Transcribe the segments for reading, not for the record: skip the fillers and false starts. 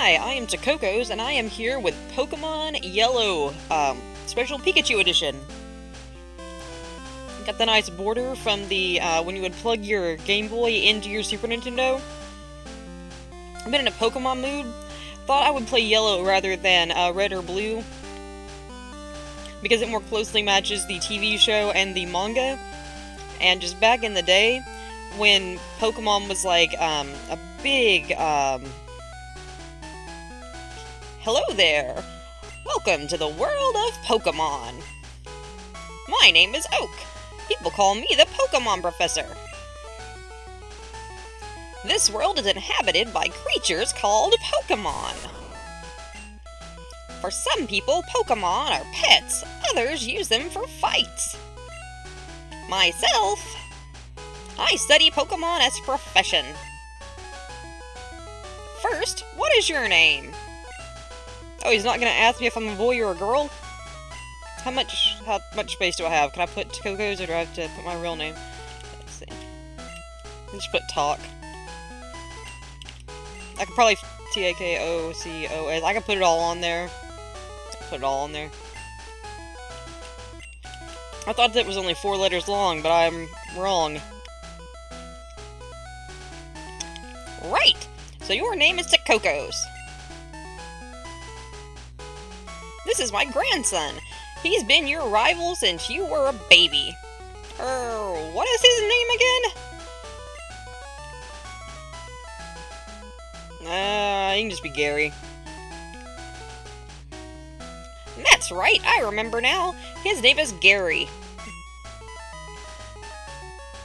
Hi, I am Takocos, and I am here with Pokemon Yellow, Special Pikachu Edition. Got the nice border from the, when you would plug your Game Boy into your Super Nintendo. I've been in a Pokemon mood. Thought I would play Yellow rather than, Red or Blue, because it more closely matches the TV show and the manga. And just back in the day, when Pokemon was like, a big, Hello there! Welcome to the world of Pokemon! My name is Oak. People call me the Pokemon Professor. This world is inhabited by creatures called Pokemon. For some people, Pokemon are pets. Others use them for fights. Myself, I study Pokemon as a profession. First, what is your name? Oh, he's not gonna ask me if I'm a boy or a girl? How much space do I have? Can I put Takocos, or do I have to put my real name? Let's see. Let's put Talk. I could probably Takocos. I could put it all on there. Put it all on there. I thought that was only 4 letters long, but I'm wrong. Right! So your name is Takocos. This is my grandson. He's been your rival since you were a baby. What is his name again? He can just be Gary. That's right, I remember now. His name is Gary.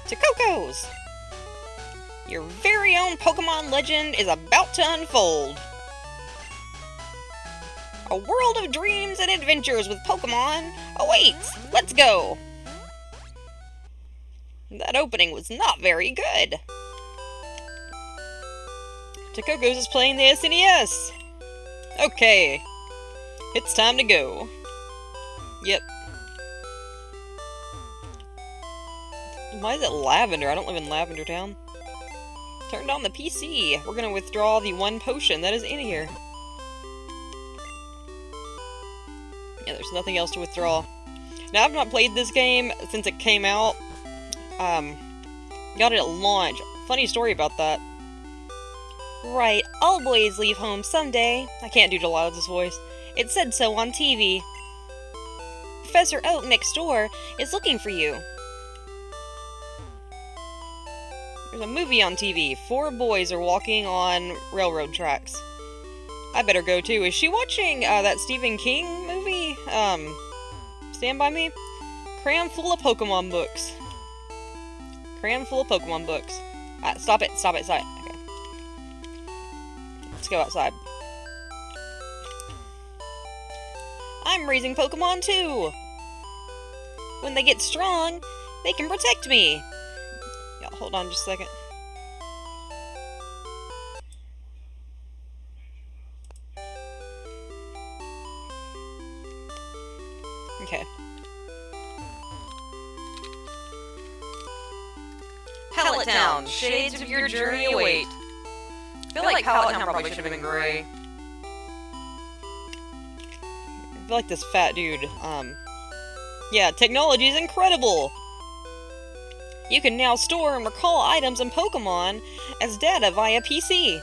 Takocos! Your very own Pokemon legend is about to unfold. A world of dreams and adventures with Pokemon awaits! Let's go! That opening was not very good. Takocos is playing the SNES! Okay. It's time to go. Yep. Why is it lavender? I don't live in Lavender Town. Turned on the PC. We're gonna withdraw the 1 potion that is in here. Yeah, there's nothing else to withdraw. Now, I've not played this game since it came out. Got it at launch. Funny story about that. Right, all boys leave home someday. I can't do Delilah's voice. It said so on TV. Professor Oak next door is looking for you. There's a movie on TV. 4 boys are walking on railroad tracks. I better go too. Is she watching that Stephen King movie? Stand By Me? Cram full of Pokemon books. Cram full of Pokemon books. Stop it. Okay. Let's go outside. I'm raising Pokemon too! When they get strong, they can protect me! Yeah, hold on just a second. Okay. Pallet Town, shades of your journey await. I feel like Pallet Town probably should have been gray. I feel like this fat dude, yeah, technology is incredible! You can now store and recall items and Pokemon as data via PC.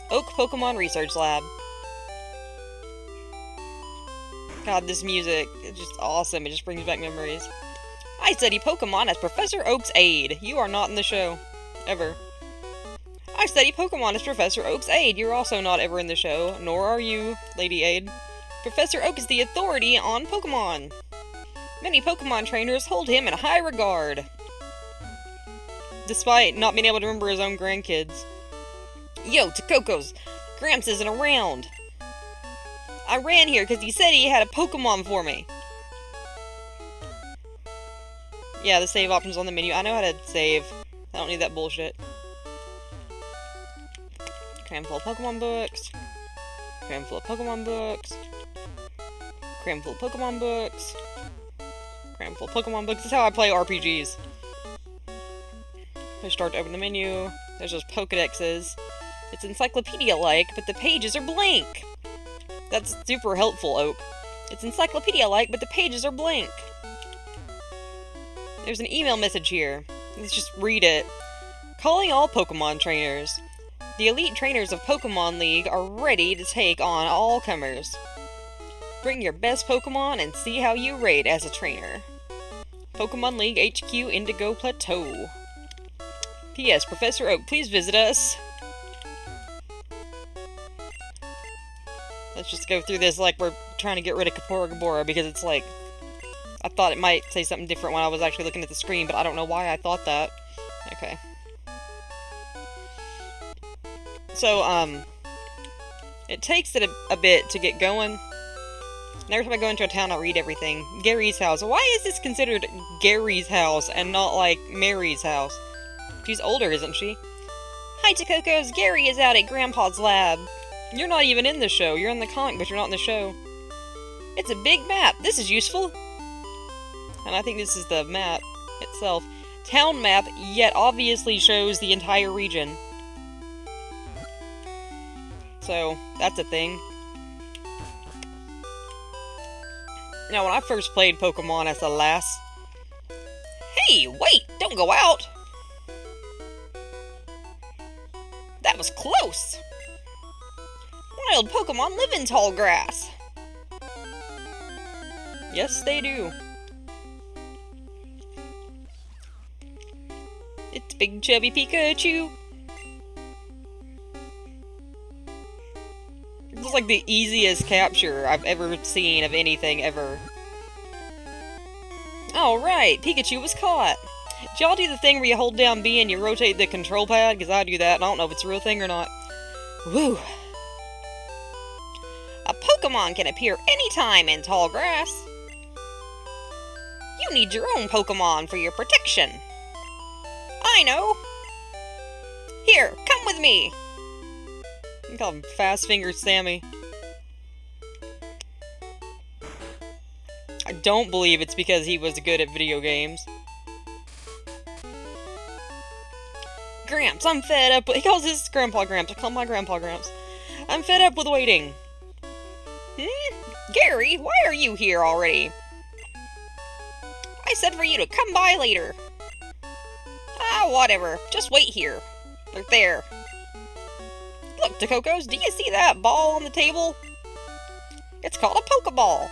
Oak Pokemon Research Lab. God, this music is just awesome. It just brings back memories. I study Pokemon as Professor Oak's aide. You are not in the show. Ever. I study Pokemon as Professor Oak's aide. You're also not ever in the show, nor are you, Lady Aide. Professor Oak is the authority on Pokemon. Many Pokemon trainers hold him in high regard, despite not being able to remember his own grandkids. Yo, Takocos! Gramps isn't around! I ran here because he said he had a Pokemon for me. Yeah, the save option's on the menu. I know how to save. I don't need that bullshit. Cram full of Pokemon books. Cram full of Pokemon books. Cram full of Pokemon books. Cram full of Pokemon books. This is how I play RPGs. I start to open the menu. There's those Pokedexes. It's encyclopedia-like, but the pages are blank. That's super helpful, Oak. It's encyclopedia-like, but the pages are blank. There's an email message here. Let's just read it. Calling all Pokemon trainers. The elite trainers of Pokemon League are ready to take on all comers. Bring your best Pokemon and see how you rate as a trainer. Pokemon League HQ Indigo Plateau. P.S. Professor Oak, please visit us. Let's just go through this like we're trying to get rid of Kaporagabora, because it's like... I thought it might say something different when I was actually looking at the screen, but I don't know why I thought that. Okay. So, it takes it a bit to get going. And every time I go into a town, I read everything. Gary's house. Why is this considered Gary's house and not, like, Mary's house? She's older, isn't she? Hi, Takocos. Gary is out at Grandpa's lab. You're not even in the show. You're in the comic, but you're not in the show. It's a big map. This is useful. And I think this is the map itself. Town map, yet obviously shows the entire region. So, that's a thing. Now, when I first played Pokemon as a lass... Hey, wait! Don't go out! That was close! Wild Pokemon live in tall grass! Yes, they do. It's Big Chubby Pikachu! This is like the easiest capture I've ever seen of anything ever. Alright, Pikachu was caught! Did y'all do the thing where you hold down B and you rotate the control pad? Because I do that, and I don't know if it's a real thing or not. Woo! A Pokemon can appear anytime in tall grass. You need your own Pokemon for your protection. I know! Here, come with me! I call him Fast Finger Sammy. I don't believe it's because he was good at video games. Gramps, I'm fed up with— he calls his Grandpa Gramps. I call my Grandpa Gramps. I'm fed up with waiting. Gary, why are you here already? I said for you to come by later. Ah, whatever. Just wait here. Right there. Look, Takocos, do you see that ball on the table? It's called a Pokeball.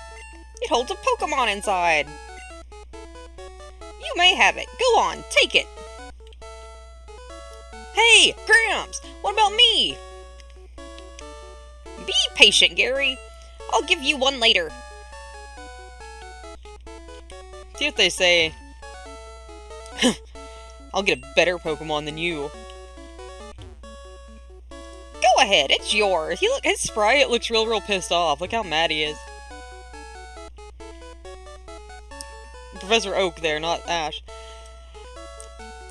It holds a Pokemon inside. You may have it. Go on, take it. Hey, Gramps, what about me? Be patient, Gary. I'll give you one later. See what they say. I'll get a better Pokemon than you. Go ahead, it's yours. His sprite looks real pissed off. Look how mad he is. Professor Oak there, not Ash.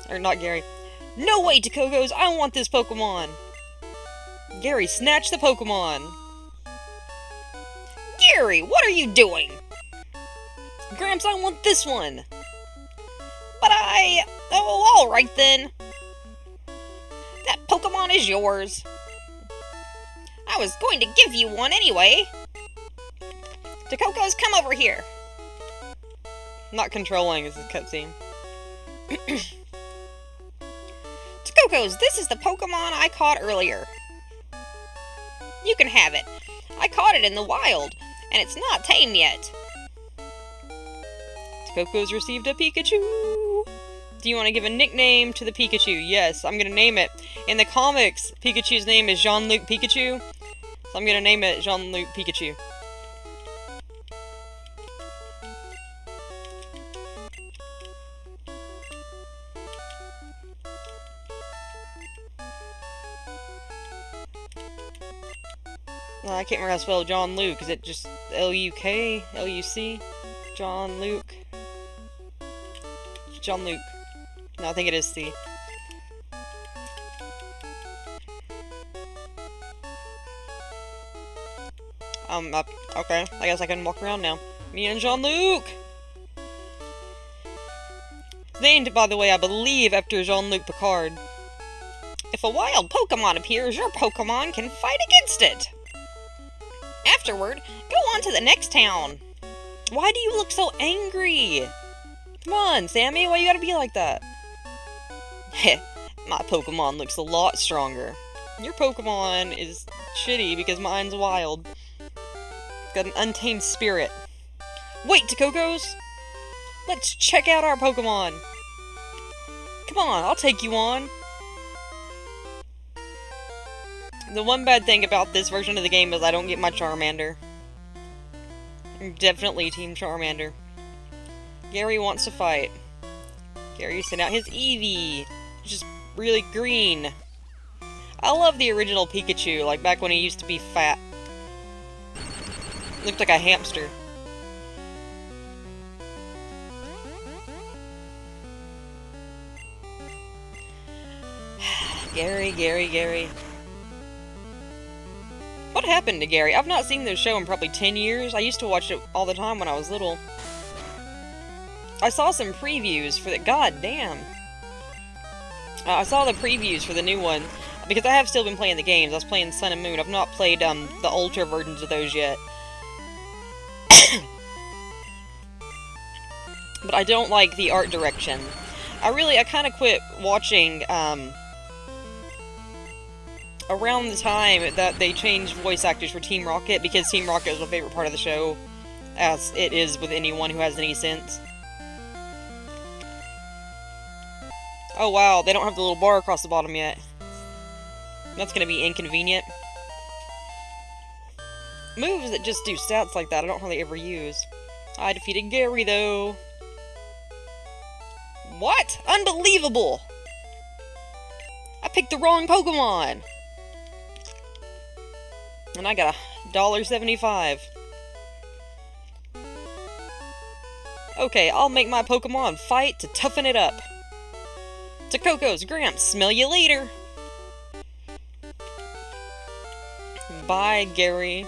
Or not Gary. No way, Takocos! I want this Pokemon! Gary, snatch the Pokemon! Gary, what are you doing? Gramps, I want this one! But oh, alright then. That Pokemon is yours. I was going to give you one anyway. Takocos, come over here. Not controlling, this is a cutscene. Takocos, this is the Pokemon I caught earlier. You can have it. I caught it in the wild, and it's not tame yet. Takocos received a Pikachu. Do you want to give a nickname to the Pikachu? Yes, I'm going to name it. In the comics, Pikachu's name is Jean-Luc Pikachu, so I'm going to name it Jean-Luc Pikachu. I can't remember how to spell John Luke. Is it just L-U-K? L-U-C? John Luke? John Luke. No, I think it is C. Okay. I guess I can walk around now. Me and John Luke! Named, by the way, I believe, after Jean-Luc Picard. If a wild Pokemon appears, your Pokemon can fight against it. Afterward, go on to the next town. Why do you look so angry? Come on, Sammy, why you gotta be like that? Heh, my Pokemon looks a lot stronger. Your Pokemon is shitty because mine's wild. Got an untamed spirit. Wait, Takocos! Let's check out our Pokemon! Come on, I'll take you on! The one bad thing about this version of the game is I don't get my Charmander. Definitely Team Charmander. Gary wants to fight. Gary sent out his Eevee, which is really green. I love the original Pikachu, like back when he used to be fat. Looked like a hamster. Gary. What happened to Gary? I've not seen this show in probably 10 years. I used to watch it all the time when I was little. I saw some previews for the... God damn. I saw the previews for the new one, because I have still been playing the games. I was playing Sun and Moon. I've not played the Ultra versions of those yet. But I don't like the art direction. I kind of quit watching, around the time that they changed voice actors for Team Rocket, because Team Rocket is my favorite part of the show, as it is with anyone who has any sense. Oh wow, they don't have the little bar across the bottom yet. That's gonna be inconvenient. Moves that just do stats like that I don't hardly ever use. I defeated Gary, though. What? Unbelievable! I picked the wrong Pokemon! And I got $1.75. Okay, I'll make my Pokemon fight to toughen it up. Takocos, Gramps, smell you later! Bye, Gary.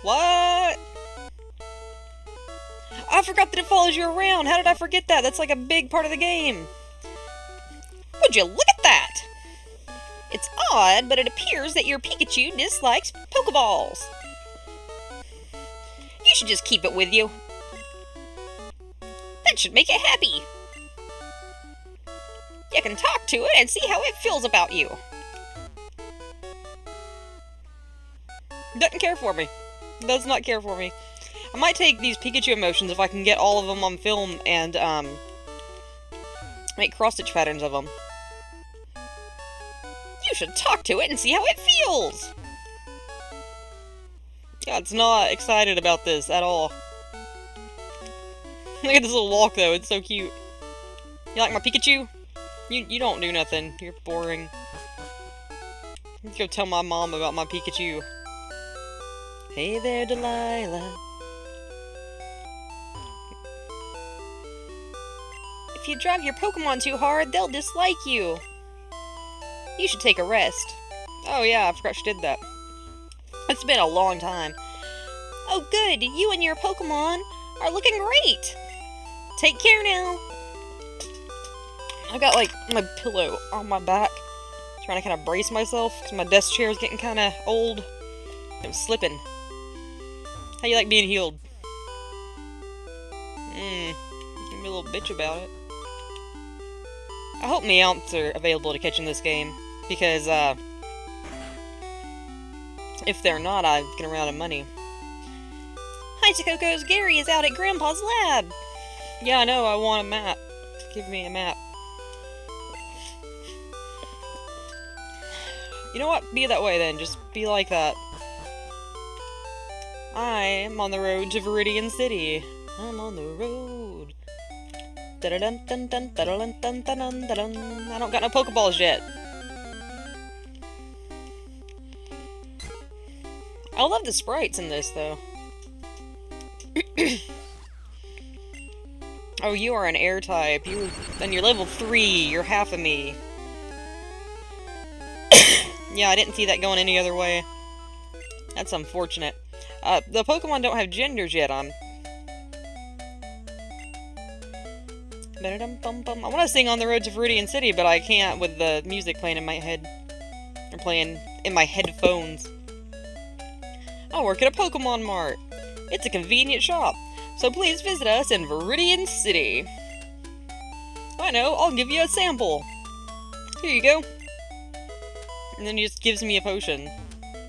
What? I forgot that it follows you around. How did I forget that? That's like a big part of the game. Would you look at that? It's odd, but it appears that your Pikachu dislikes Pokeballs. You should just keep it with you. That should make it happy. You can talk to it and see how it feels about you. Doesn't care for me. Does not care for me. I might take these Pikachu emotions if I can get all of them on film and, make cross-stitch patterns of them. You should talk to it and see how it feels! Yeah, it's not excited about this at all. Look at this little walk, though. It's so cute. You like my Pikachu? You don't do nothing. You're boring. Let's go tell my mom about my Pikachu. Hey there, Delilah. If you drive your Pokemon too hard, they'll dislike you. You should take a rest. Oh yeah, I forgot she did that. It's been a long time. Oh good, you and your Pokemon are looking great. Take care now. I've got like my pillow on my back, trying to kind of brace myself because my desk chair is getting kind of old. It was slipping. How you like being healed? Give me a little bitch about it. I hope Meowths are available to catch in this game, because, if they're not, I'm gonna run out of money. Hi, Takocos! Gary is out at Grandpa's lab! Yeah, I know, I want a map. Give me a map. You know what? Be that way then, just be like that. I'm on the road to Viridian City. I'm on the road. I don't got no Pokeballs yet. I love the sprites in this, though. Oh, you are an air type. Then you're level 3. You're half of me. Yeah, I didn't see that going any other way. That's unfortunate. The Pokemon don't have genders yet. Ba-da-dum-bum-bum. I want to sing On the Road to Viridian City, but I can't with the music playing in my head. Or playing in my headphones. I work at a Pokemon Mart. It's a convenient shop, so please visit us in Viridian City. I know, I'll give you a sample. Here you go. And then he just gives me a potion.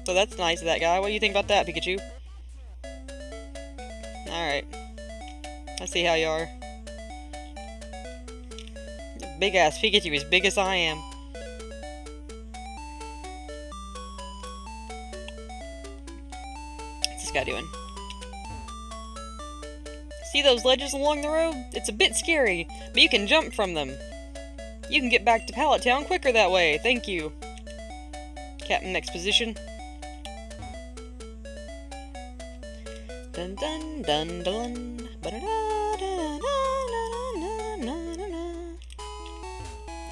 So that's nice of that guy. What do you think about that, Pikachu? Alright. I see how you are. Big ass Pikachu, as big as I am. What's this guy doing? See those ledges along the road? It's a bit scary, but you can jump from them. You can get back to Pallet Town quicker that way. Thank you. Captain Exposition. Dun dun dun dun.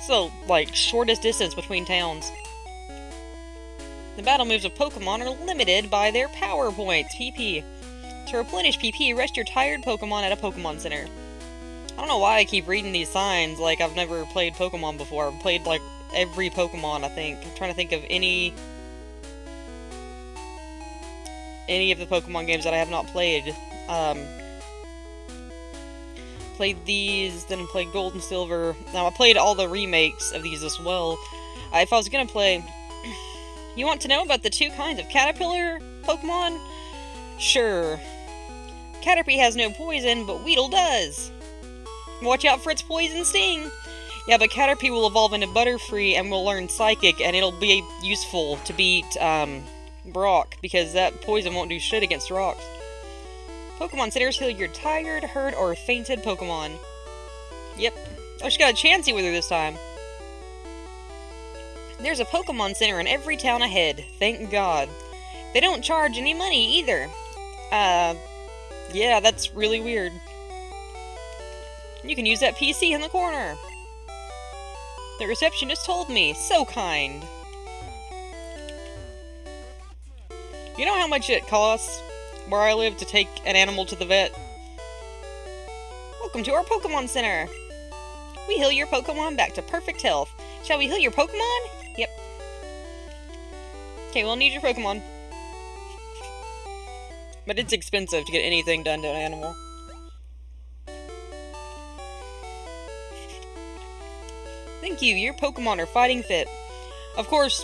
So, like, shortest distance between towns. The battle moves of Pokemon are limited by their power points, PP. To replenish PP, rest your tired Pokemon at a Pokemon Center. I don't know why I keep reading these signs like I've never played Pokemon before. I've played, like, every Pokemon, I think. I'm trying to think of any of the Pokemon games that I have not played. Played these, then played Gold and Silver. Now, I played all the remakes of these as well. If I was gonna play... You want to know about the two kinds of Caterpillar Pokemon? Sure. Caterpie has no poison, but Weedle does. Watch out for its poison sting. Yeah, but Caterpie will evolve into Butterfree and will learn Psychic, and it'll be useful to beat, Brock, because that poison won't do shit against rocks. Pokemon Centers heal your tired, hurt, or fainted Pokemon. Yep. Oh, she got a Chansey with her this time. There's a Pokemon Center in every town ahead. Thank God. They don't charge any money, either. Yeah, that's really weird. You can use that PC in the corner. The receptionist told me. So kind. You know how much it costs where I live to take an animal to the vet? Welcome to our Pokemon Center. We heal your Pokemon back to perfect health. Shall we heal your Pokemon? Yep. Okay, we'll need your Pokemon. But it's expensive to get anything done to an animal. Thank you, your Pokemon are fighting fit. Of course,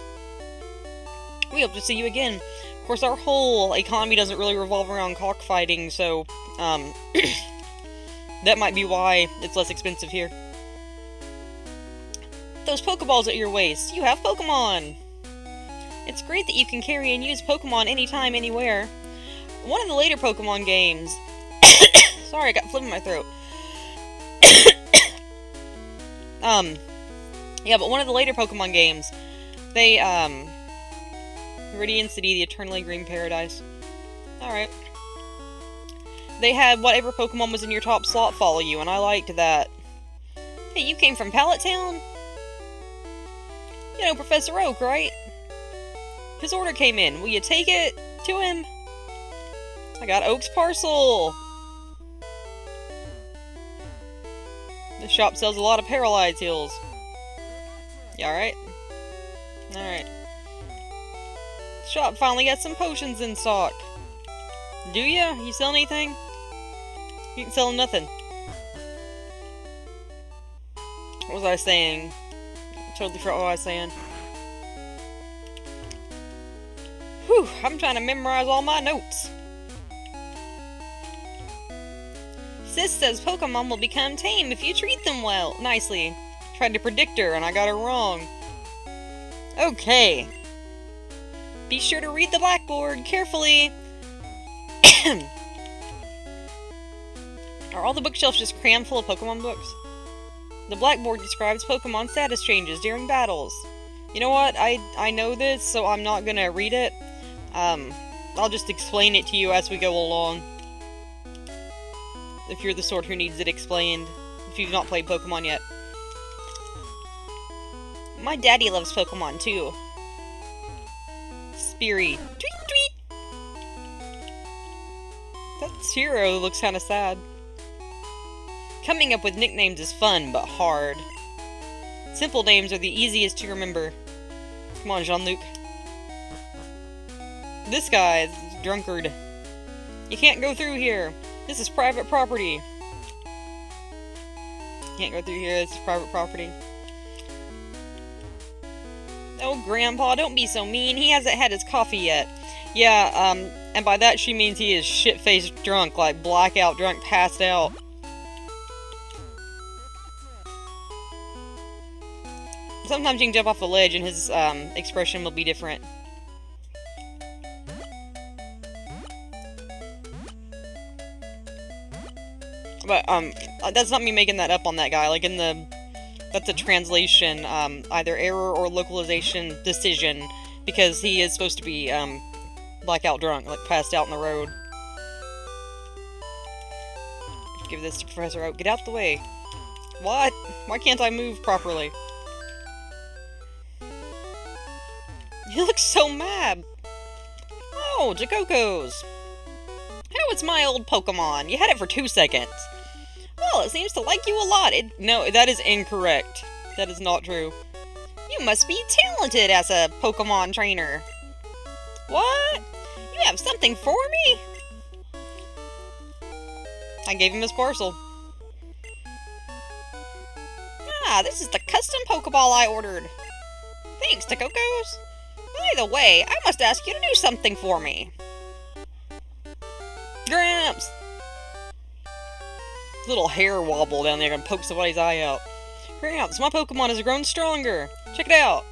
we hope to see you again. Of course, our whole economy doesn't really revolve around cockfighting, so, that might be why it's less expensive here. Those Pokeballs at your waist. You have Pokemon! It's great that you can carry and use Pokemon anytime, anywhere. One of the later Pokemon games... Sorry, I got phlegm in my throat. Yeah, but one of the later Pokemon games, they, Viridian City, the Eternally Green Paradise. Alright. They had whatever Pokemon was in your top slot follow you, and I liked that. Hey, you came from Pallet Town? You know Professor Oak, right? His order came in. Will you take it to him? I got Oak's parcel! This shop sells a lot of Paralyzed Heals. You alright? Alright. Shop finally got some potions in stock. Do ya? You sell anything? You can sell nothing. What was I saying? Totally forgot what I was saying. Whew, I'm trying to memorize all my notes. Sis says Pokemon will become tame if you treat them well, nicely. Tried to predict her and I got her wrong. Okay. Be sure to read the blackboard carefully. Are all the bookshelves just crammed full of Pokemon books? The blackboard describes Pokemon status changes during battles. You know what? I know this, so I'm not gonna read it. I'll just explain it to you as we go along. If you're the sort who needs it explained. If you've not played Pokemon yet. My daddy loves Pokemon, too. Speary. Tweet, tweet! That Zero looks kinda sad. Coming up with nicknames is fun, but hard. Simple names are the easiest to remember. Come on, Jean-Luc. This guy is a drunkard. You can't go through here. This is private property. Can't go through here. This is private property. Oh, Grandpa, don't be so mean. He hasn't had his coffee yet. Yeah, and by that she means he is shit-faced drunk, like blackout drunk, passed out. Sometimes you can jump off a ledge and his, expression will be different. But, that's not me making that up on that guy. Like, that's a translation, either error or localization decision, because he is supposed to be, blackout drunk, like, passed out in the road. Give this to Professor Oak. Get out the way. What? Why can't I move properly? He looks so mad. Oh, Takocos. How is my old Pokemon? You had it for 2 seconds. Well, it seems to like you a lot. No, that is incorrect. That is not true. You must be talented as a Pokemon trainer. What? You have something for me? I gave him his parcel. Ah, this is the custom Pokeball I ordered. Thanks, Takocos. By the way, I must ask you to do something for me. Gramps! Little hair wobble down there and poke somebody's eye out. Gramps, my Pokemon has grown stronger. Check it out.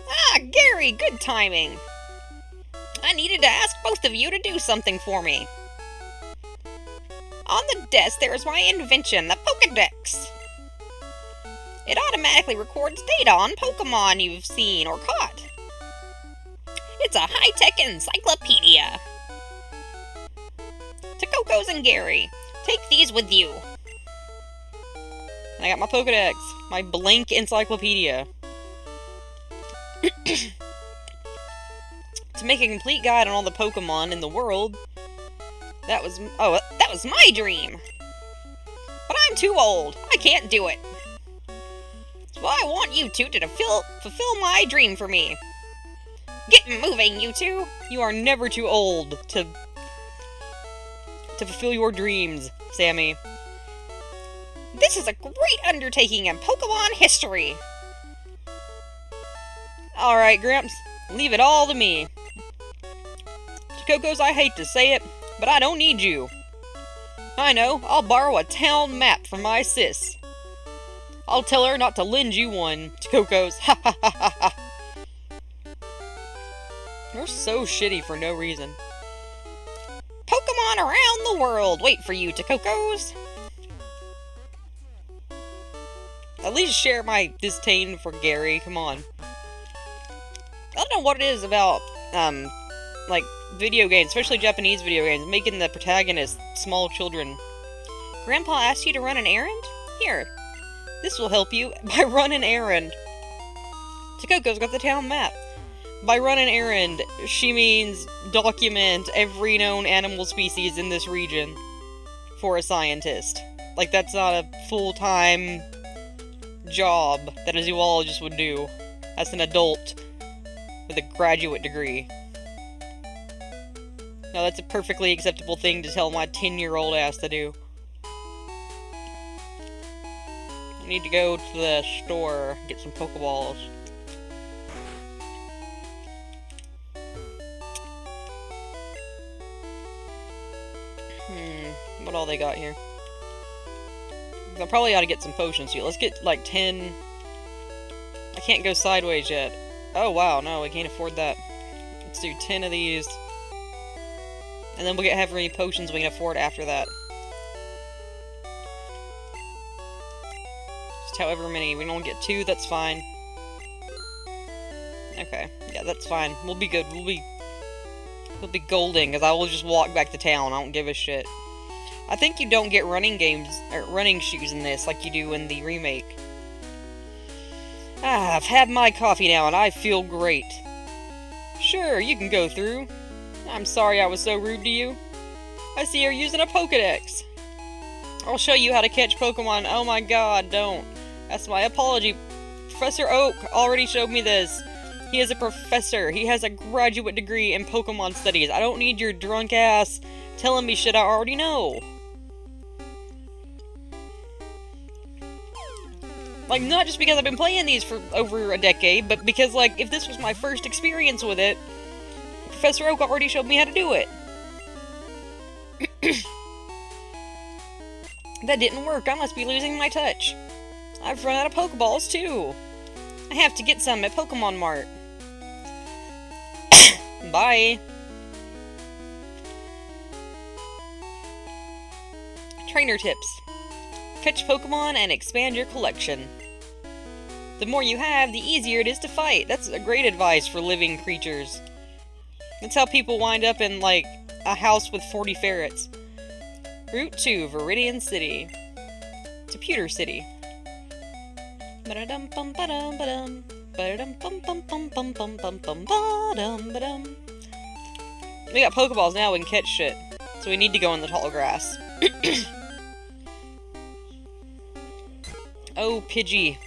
Ah, Gary, good timing. I needed to ask both of you to do something for me. On the desk, there is my invention, the Pokedex. It automatically records data on Pokemon you've seen or caught. It's a high-tech encyclopedia. Takocos and Gary, take these with you. I got my Pokedex, my blank encyclopedia. To make a complete guide on all the Pokemon in the world. That was my dream. But I'm too old. I can't do it. So I want you two to fulfill my dream for me. Get moving, you two. You are never too old to fulfill your dreams, Sammy. This is a great undertaking in Pokemon history. Alright, Gramps. Leave it all to me. Takocos, I hate to say it, but I don't need you. I know, I'll borrow a town map from my sis. I'll tell her not to lend you one, Takocos. Ha ha ha ha ha. You're so shitty for no reason. Pokemon around the world wait for you, Takocos. At least share my disdain for Gary, come on. I don't know what it is about, like, video games, especially Japanese video games, making the protagonist small children. Grandpa asked you to run an errand? Here, this will help you by run an errand. Takocos got the town map. By run an errand, she means document every known animal species in this region for a scientist. Like, that's not a full-time job that a zoologist would do. That's an adult with a graduate degree. Now, that's a perfectly acceptable thing to tell my 10-year-old ass to do. I need to go to the store, get some Pokeballs. What all they got here? I probably ought to get some potions too. Let's get like 10. I can't go sideways yet. Oh wow, no, we can't afford that. Let's do 10 of these. And then we'll get however many potions we can afford after that. Just however many. We don't get 2, that's fine. Okay, yeah, that's fine. We'll be good. We'll be golden, because I will just walk back to town. I don't give a shit. I think you don't get running shoes in this like you do in the remake. Ah, I've had my coffee now and I feel great. Sure, you can go through. I'm sorry I was so rude to you. I see you're using a Pokedex. I'll show you how to catch Pokemon. Oh my god, don't. That's my apology. Professor Oak already showed me this. He is a professor. He has a graduate degree in Pokemon studies. I don't need your drunk ass telling me shit I already know. Like, not just because I've been playing these for over a decade, but because, like, if this was my first experience with it, Professor Oak already showed me how to do it. That didn't work. I must be losing my touch. I've run out of Pokeballs, too. I have to get some at Pokemon Mart. Bye. Trainer tips. Catch Pokemon and expand your collection. The more you have, the easier it is to fight. That's a great advice for living creatures. That's how people wind up in, like, a house with 40 ferrets. Route 2, Viridian City. To Pewter City. We got Pokeballs now, we can catch shit. So we need to go in the tall grass. Oh, Pidgey.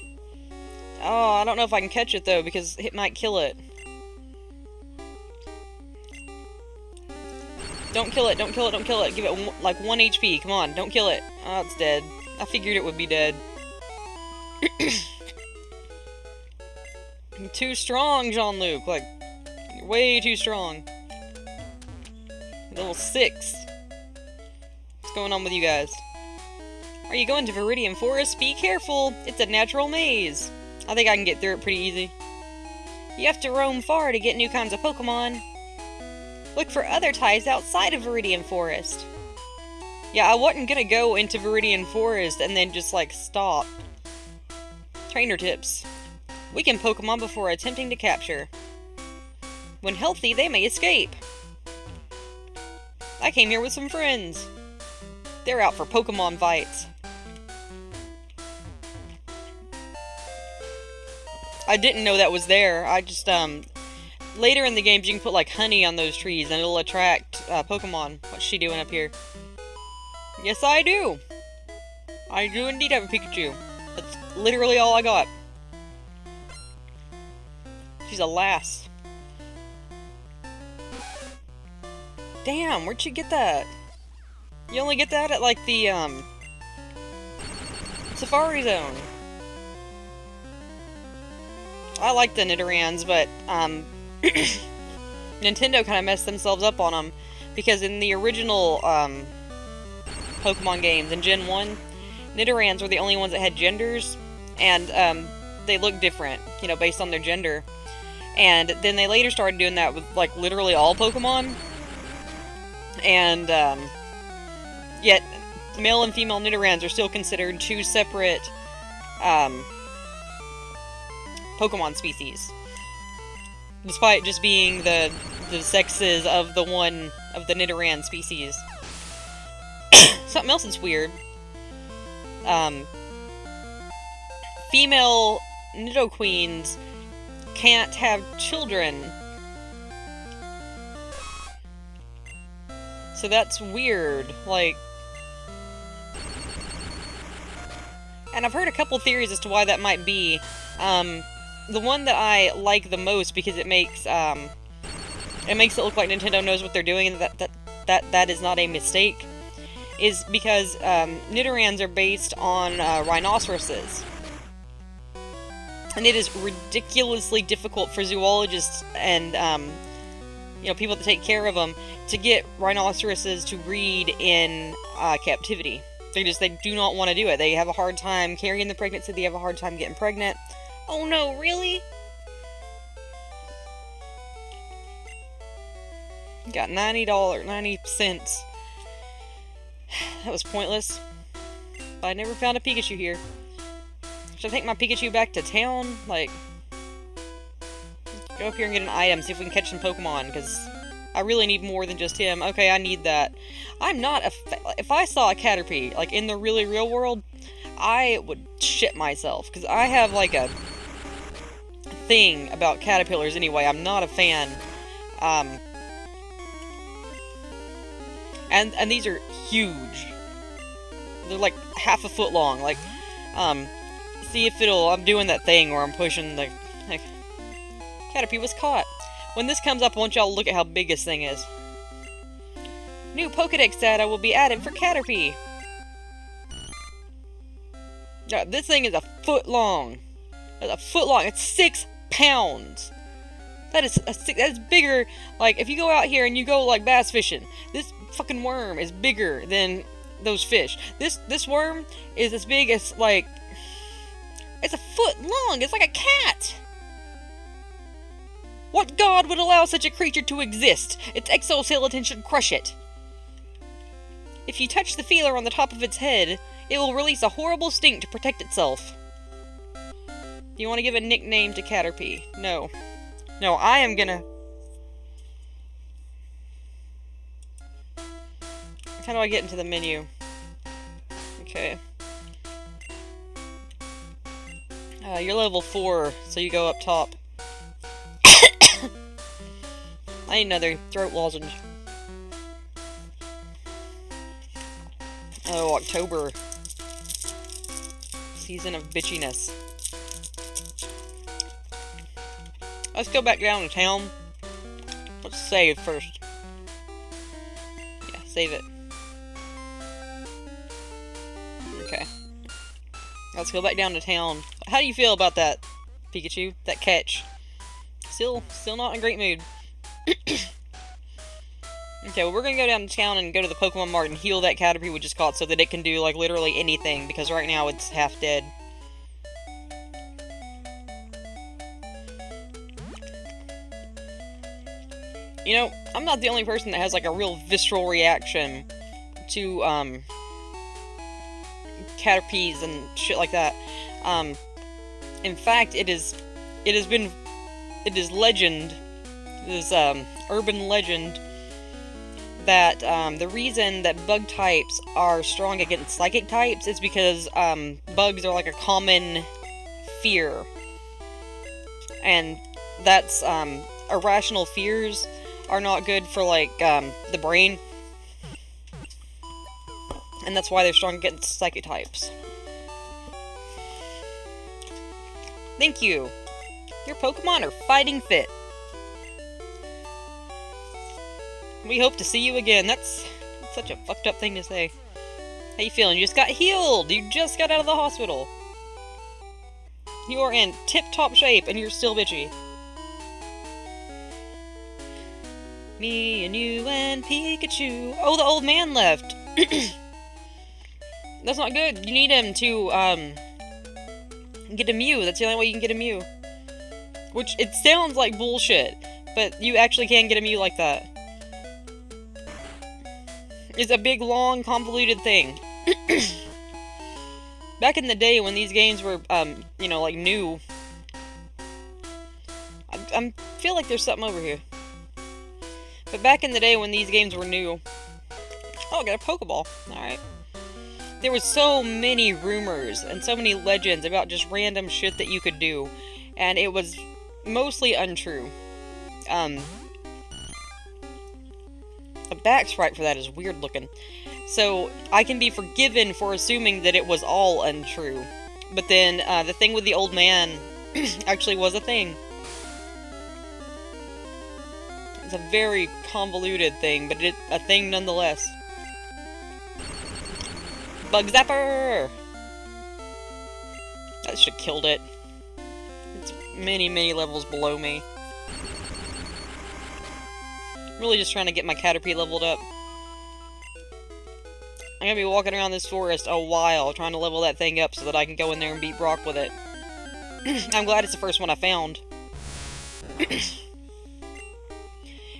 Oh, I don't know if I can catch it, though, because it might kill it. Don't kill it, don't kill it, don't kill it. Give it, like, 1 HP. Come on, don't kill it. Oh, it's dead. I figured it would be dead. You're too strong, Jean-Luc. Like, you're way too strong. Level 6. What's going on with you guys? Are you going to Viridian Forest? Be careful! It's a natural maze. I think I can get through it pretty easy. You have to roam far to get new kinds of Pokemon. Look for other types outside of Viridian Forest. Yeah, I wasn't gonna go into Viridian Forest and then just, like, stop. Trainer tips. Weaken Pokemon before attempting to capture. When healthy, they may escape. I came here with some friends. They're out for Pokemon fights. I didn't know that was there. I just, later in the games you can put, like, honey on those trees and it'll attract, Pokemon. What's she doing up here? Yes, I do! I do indeed have a Pikachu. That's literally all I got. She's a lass. Damn, where'd you get that? You only get that at, like, the, Safari Zone. I like the Nidorans, but, Nintendo kind of messed themselves up on them. Because in the original, Pokemon games, in Gen 1, Nidorans were the only ones that had genders. And, they looked different, you know, based on their gender. And then they later started doing that with, like, literally all Pokemon. And, yet, male and female Nidorans are still considered two separate, Pokemon species. Despite just being the sexes of the Nidoran species. Something else that's weird. Female Nidoqueens can't have children. So that's weird, like... And I've heard a couple theories as to why that might be. The one that I like the most, because it makes it look like Nintendo knows what they're doing, and that is not a mistake, is because Nidorans are based on rhinoceroses. And it is ridiculously difficult for zoologists and, you know, people that take care of them to get rhinoceroses to breed in captivity. They do not want to do it. They have a hard time carrying the pregnancy, they have a hard time getting pregnant. Oh no, really? Got $90, 90 cents. That was pointless. But I never found a Pikachu here. Should I take my Pikachu back to town? Like, go up here and get an item, see if we can catch some Pokemon, because I really need more than just him. Okay, I need that. I'm not a if I saw a Caterpie, like, in the really real world, I would shit myself, because I have, like, a thing about caterpillars anyway. I'm not a fan. And these are huge. They're like half a foot long. Like, see if it'll... I'm doing that thing where I'm pushing the... Like, Caterpie was caught. When this comes up, I want y'all to look at how big this thing is. New Pokedex data will be added for Caterpie. This thing is a foot long. It's a foot long. It's 6 pounds. That is bigger. Like, if you go out here and you go like bass fishing, this fucking worm is bigger than those fish. This worm is as big as, like, it's a foot long. It's like a cat. What god would allow such a creature to exist? Its exoskeleton should crush it. If you touch the feeler on the top of its head, it will release a horrible stink to protect itself. Do you want to give a nickname to Caterpie? No. No, I am gonna... How do I get into the menu? Okay. You're level 4, so you go up top. I need another throat lozenge. Oh, October. Season of bitchiness. Let's go back down to town. Let's save first. Yeah, save it. Okay. Let's go back down to town. How do you feel about that, Pikachu? That catch? Still not in a great mood. Okay, well, we're gonna go down to town and go to the Pokemon Mart and heal that Caterpie we just caught so that it can do, like, literally anything, because right now it's half dead. You know, I'm not the only person that has, like, a real visceral reaction to, Caterpies and shit like that. In fact, it is legend, urban legend, that, the reason that bug types are strong against psychic types is because, bugs are, like, a common fear. And that's, irrational fears are not good for, like, the brain. And that's why they're strong against psychic types. Thank you! Your Pokemon are fighting fit. We hope to see you again. That's such a fucked up thing to say. How you feeling? You just got healed! You just got out of the hospital! You are in tip-top shape, and you're still bitchy. Me and you and Pikachu. Oh, the old man left! That's not good. You need him to, get a Mew. That's the only way you can get a Mew. Which, it sounds like bullshit, but you actually can get a Mew like that. It's a big, long, convoluted thing. Back in the day when these games were, you know, like, new. I feel like there's something over here. But back in the day when these games were new... Oh, I got a Pokeball. Alright. There was so many rumors and so many legends about just random shit that you could do. And it was mostly untrue. The back sprite for that is weird looking. So, I can be forgiven for assuming that it was all untrue. But then, the thing with the old man actually was a thing. It's a very convoluted thing, but it's a thing nonetheless. Bug Zapper! That should have killed it. It's many, many levels below me. Really just trying to get my Caterpie leveled up. I'm gonna be walking around this forest a while trying to level that thing up so that I can go in there and beat Brock with it. I'm glad it's the first one I found.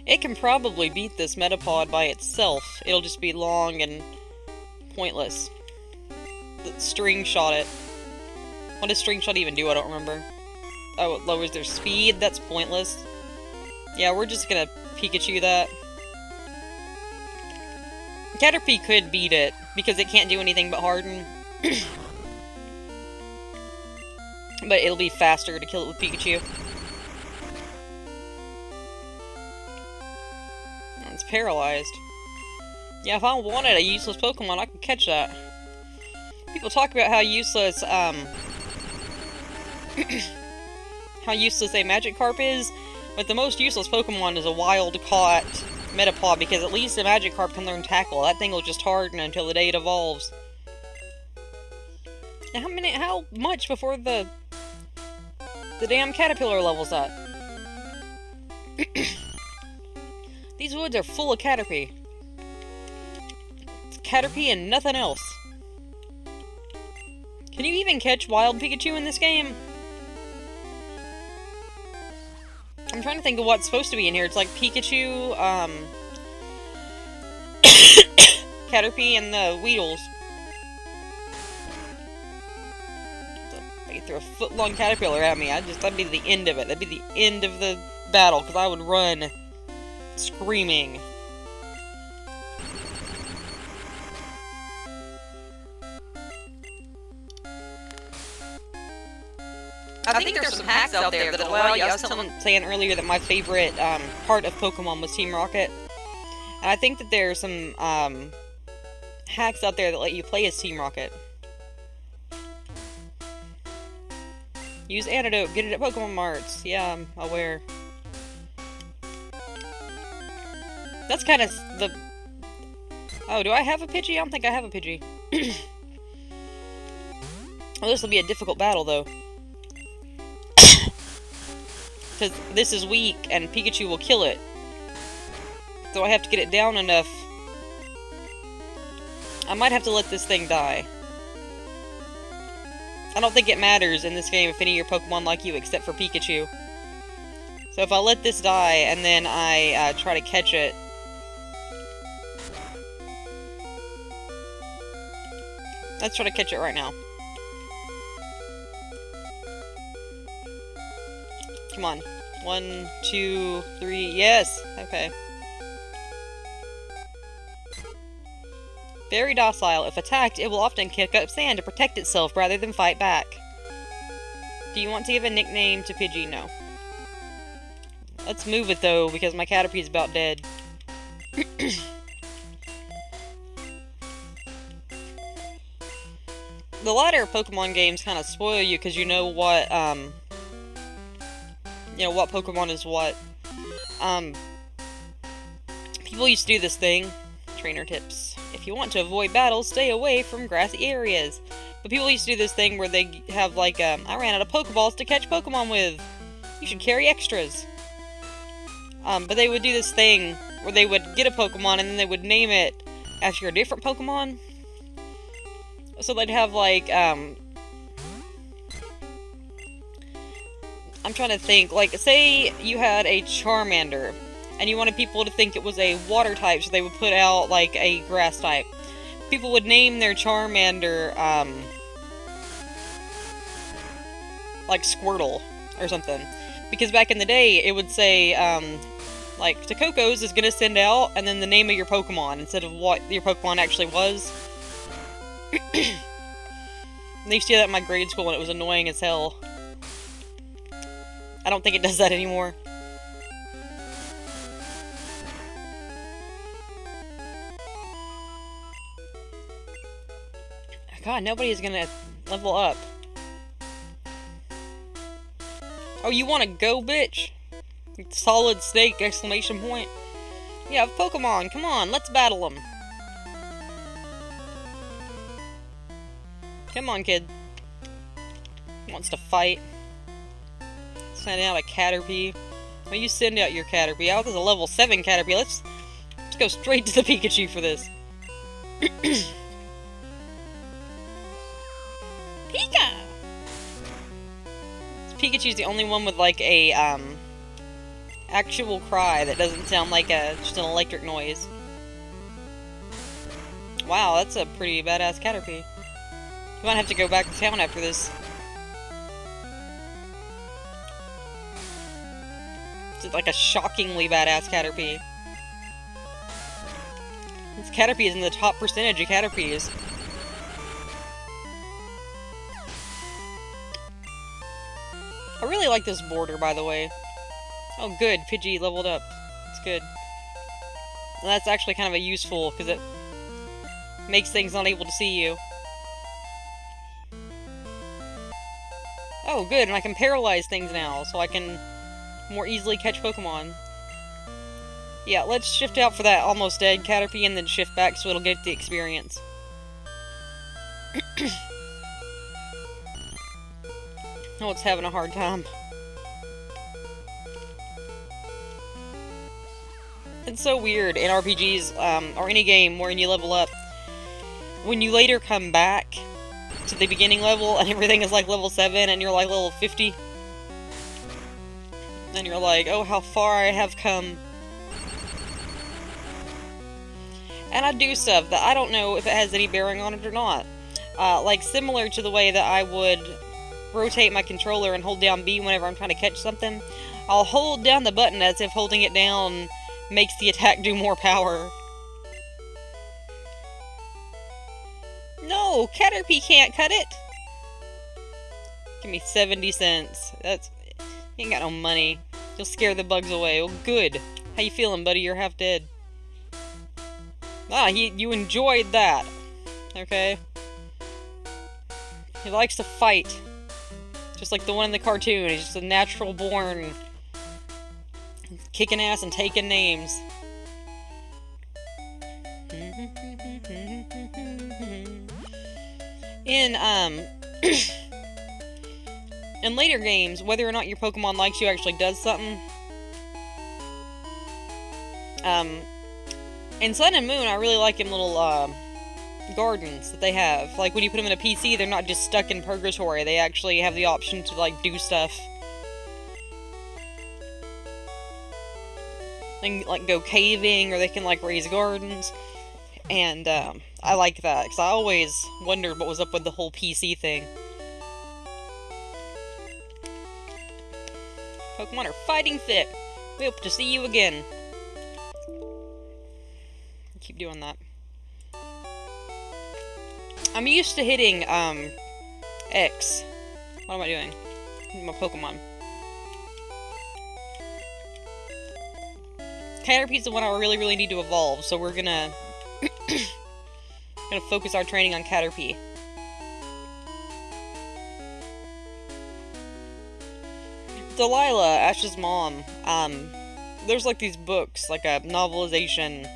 It can probably beat this Metapod by itself. It'll just be long and pointless. String shot it. What does string shot even do? I don't remember. Oh, it lowers their speed? That's pointless. Yeah, we're just gonna Pikachu that. Caterpie could beat it, because it can't do anything but harden. But it'll be faster to kill it with Pikachu. It's paralyzed. Yeah, if I wanted a useless Pokemon, I could catch that. People talk about how useless, how useless a Magikarp is, but the most useless Pokemon is a wild-caught Metapod, because at least a Magikarp can learn Tackle. That thing will just harden until the day it evolves. Now, how much before the damn Caterpillar levels up? These woods are full of Caterpie. It's Caterpie and nothing else. Can you even catch wild Pikachu in this game? I'm trying to think of what's supposed to be in here. It's like Pikachu, Caterpie, and the Weedles. They throw a foot-long Caterpillar at me. That'd be the end of it. That'd be the end of the battle, because I would run screaming. I think there's some hacks out there that allow you. I was saying earlier that my favorite part of Pokemon was Team Rocket. And I think that there's some hacks out there that let you play as Team Rocket. Use Antidote, get it at Pokemon Marts. Yeah, I'm aware. That's kind of the... Oh, do I have a Pidgey? I don't think I have a Pidgey. Well, this will be a difficult battle, though. Because this is weak, and Pikachu will kill it. So I have to get it down enough. I might have to let this thing die. I don't think it matters in this game if any of your Pokemon like you, except for Pikachu. So if I let this die, and then I try to catch it... Let's try to catch it right now. Come on. 1, 2, 3, yes! Okay. Very docile. If attacked, it will often kick up sand to protect itself rather than fight back. Do you want to give a nickname to Pidgey? No. Let's move it, though, because my Caterpie is about dead. The latter Pokemon games kind of spoil you, because you know what, what Pokemon is what. People used to do this thing. Trainer tips. If you want to avoid battles, stay away from grassy areas. But people used to do this thing where they have, like, I ran out of Pokeballs to catch Pokemon with. You should carry extras. But they would do this thing where they would get a Pokemon and then they would name it after a different Pokemon. So they'd have, like, I'm trying to think, like, say you had a Charmander, and you wanted people to think it was a water type, so they would put out, like, a grass type. People would name their Charmander, like, Squirtle, or something. Because back in the day, it would say, like, Takocos is gonna send out, and then the name of your Pokemon, instead of what your Pokemon actually was. They used to do that in my grade school, and it was annoying as hell. I don't think it does that anymore. God, nobody is gonna level up. Oh, you wanna go, bitch? Solid snake, exclamation point. We have Pokemon, come on, let's battle them. Come on, kid. Wants to fight. Send out a Caterpie. Well, you send out your Caterpie. Oh, there's a level 7 Caterpie. Let's go straight to the Pikachu for this. Pika! Pikachu's the only one with, like, a, actual cry that doesn't sound like just an electric noise. Wow, that's a pretty badass Caterpie. We might have to go back to town after this. It's like a shockingly badass Caterpie. This Caterpie is in the top percentage of Caterpies. I really like this border, by the way. Oh, good. Pidgey leveled up. It's good. And that's actually kind of a useful, because it makes things not able to see you. Oh, good, and I can paralyze things now, so I can more easily catch Pokemon. Yeah, let's shift out for that almost dead Caterpie and then shift back so it'll get the experience. Oh, it's having a hard time. It's so weird in RPGs, or any game where you level up, when you later come back to the beginning level and everything is like level 7 and you're like level 50. And you're like, oh, how far I have come. And I do stuff that I don't know if it has any bearing on it or not. Like, similar to the way that I would rotate my controller and hold down B whenever I'm trying to catch something. I'll hold down the button as if holding it down makes the attack do more power. No, Caterpie can't cut it! Give me 70 cents. That's... You ain't got no money. You'll scare the bugs away. Oh, good. How you feeling, buddy? You're half dead. Ah, you enjoyed that. Okay? He likes to fight. Just like the one in the cartoon. He's just a natural born. Kicking ass and taking names. In, in later games, whether or not your Pokemon likes you actually does something. In Sun and Moon, I really like them little, gardens that they have. Like, when you put them in a PC, they're not just stuck in purgatory. They actually have the option to, like, do stuff. They can, like, go caving, or they can, like, raise gardens. And, I like that, because I always wondered what was up with the whole PC thing. Pokemon are fighting fit. We hope to see you again. Keep doing that. I'm used to hitting, X. What am I doing? My Pokemon. Caterpie's the one I really, really need to evolve, so we're gonna... gonna focus our training on Caterpie. Delilah, Ash's mom, there's like these books, like a novelization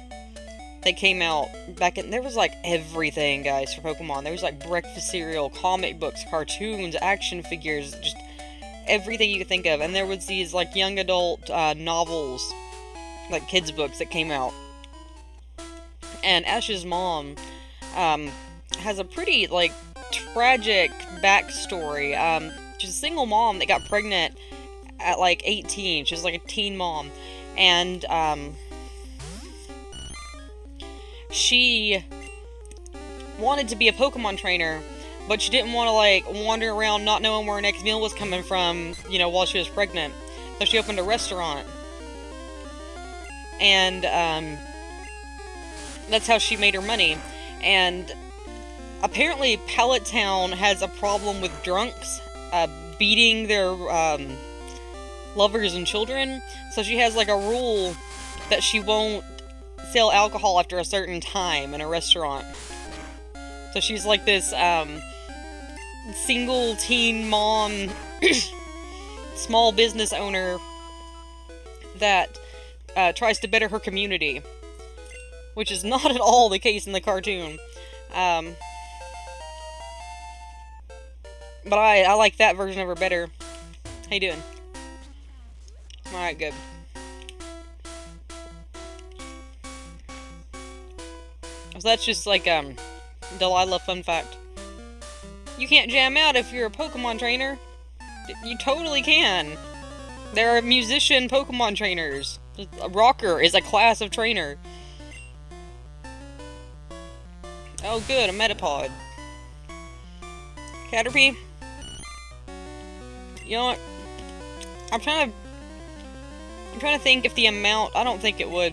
that came out back in, there was like everything, guys, for Pokemon. There was like breakfast cereal, comic books, cartoons, action figures, just everything you could think of. And there was these like young adult novels, like kids books that came out. And Ash's mom has a pretty like tragic backstory. She's a single mom that got pregnant at like 18. She was like a teen mom. And she wanted to be a Pokemon trainer, but she didn't want to, like, wander around not knowing where her next meal was coming from, you know, while she was pregnant. So she opened a restaurant. And, that's how she made her money. And apparently Pallet Town has a problem with drunks, beating their, lovers and children. So she has, like, a rule that she won't sell alcohol after a certain time in a restaurant. So she's like this, single teen mom, small business owner that, tries to better her community. Which is not at all the case in the cartoon. But I like that version of her better. How you doing? Alright, good. So that's just like, Delilah fun fact. You can't jam out if you're a Pokemon trainer. You totally can. There are musician Pokemon trainers. A rocker is a class of trainer. Oh good, a Metapod. Caterpie? You know what? I'm trying to think if the amount... I don't think it would.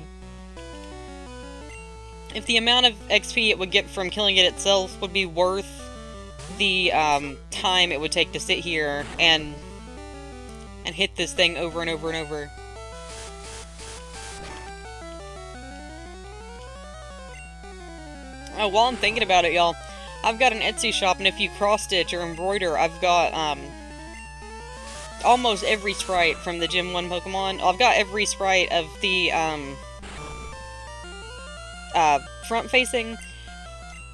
If the amount of XP it would get from killing it itself would be worth the time it would take to sit here and hit this thing over and over and over. Oh, while I'm thinking about it, y'all, I've got an Etsy shop, and if you cross-stitch or embroider, I've got almost every sprite from the Gym 1 Pokemon. I've got every sprite of the, front-facing.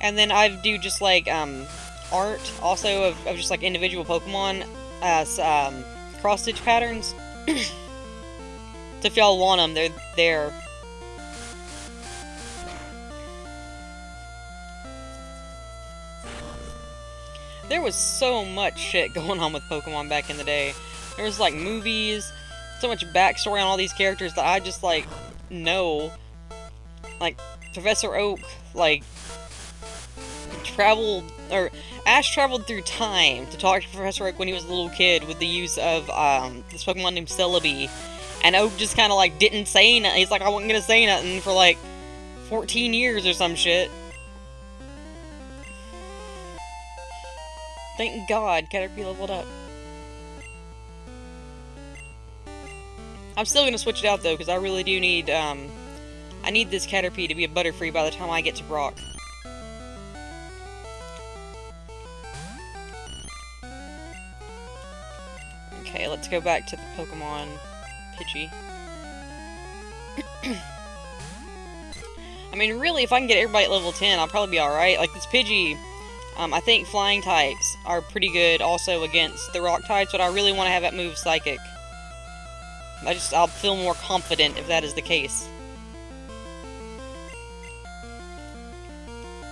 And then I do just, like, art, also, of just, like, individual Pokemon as, cross-stitch patterns. So if y'all want them, they're there. There was so much shit going on with Pokemon back in the day. There was, like, movies, so much backstory on all these characters that I just, like, know. Like, Professor Oak, like, Ash traveled through time to talk to Professor Oak when he was a little kid with the use of, this Pokemon named Celebi. And Oak just kind of, like, didn't say nothing. He's like, I wasn't gonna say nothing for, like, 14 years or some shit. Thank God, Caterpie leveled up. I'm still gonna switch it out, though, because I really do need, I need this Caterpie to be a Butterfree by the time I get to Brock. Okay, let's go back to the Pokemon Pidgey. I mean, really, if I can get everybody at level 10, I'll probably be alright. Like, this Pidgey, I think flying types are pretty good also against the rock types, but I really want to have that move Psychic. I'll feel more confident if that is the case.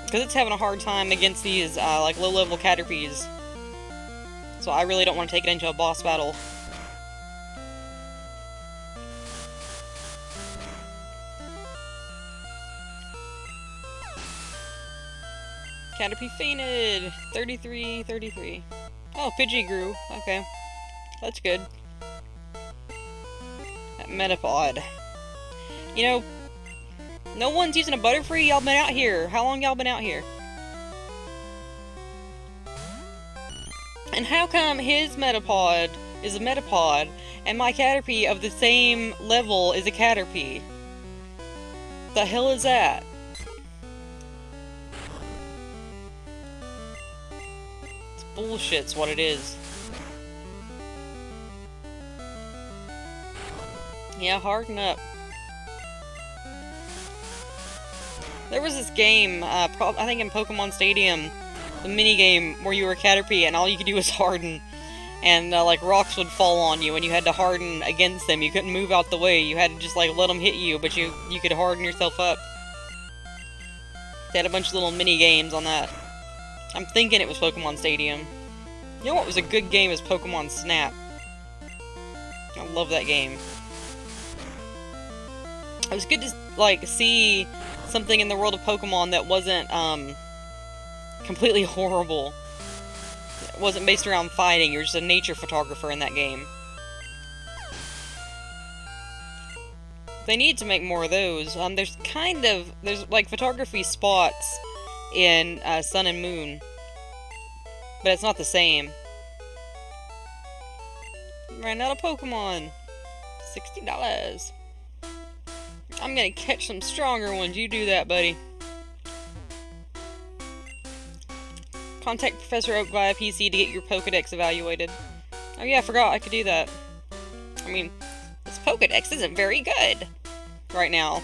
Because it's having a hard time against these, like, low-level Caterpies. So I really don't want to take it into a boss battle. Caterpie fainted! 33. Oh, Pidgey grew. Okay. That's good. That Metapod. You know, no one's using a Butterfree? Y'all been out here. How long y'all been out here? And how come his Metapod is a Metapod, and my Caterpie of the same level is a Caterpie? The hell is that? It's bullshit's what it is. Yeah, harden up. There was this game, I think in Pokemon Stadium, the minigame where you were a Caterpie and all you could do was harden. And, like, rocks would fall on you and you had to harden against them. You couldn't move out the way. You had to just, like, let them hit you, but you could harden yourself up. They had a bunch of little mini-games on that. I'm thinking it was Pokemon Stadium. You know what was a good game is Pokemon Snap. I love that game. It was good to, like, see something in the world of Pokemon that wasn't, completely horrible. It wasn't based around fighting, you were just a nature photographer in that game. They need to make more of those. There's like photography spots in Sun and Moon, but it's not the same. Ran out of Pokemon. $60. I'm gonna catch some stronger ones. You do that, buddy. Contact Professor Oak via PC to get your Pokedex evaluated. Oh yeah, I forgot I could do that. I mean, this Pokedex isn't very good right now.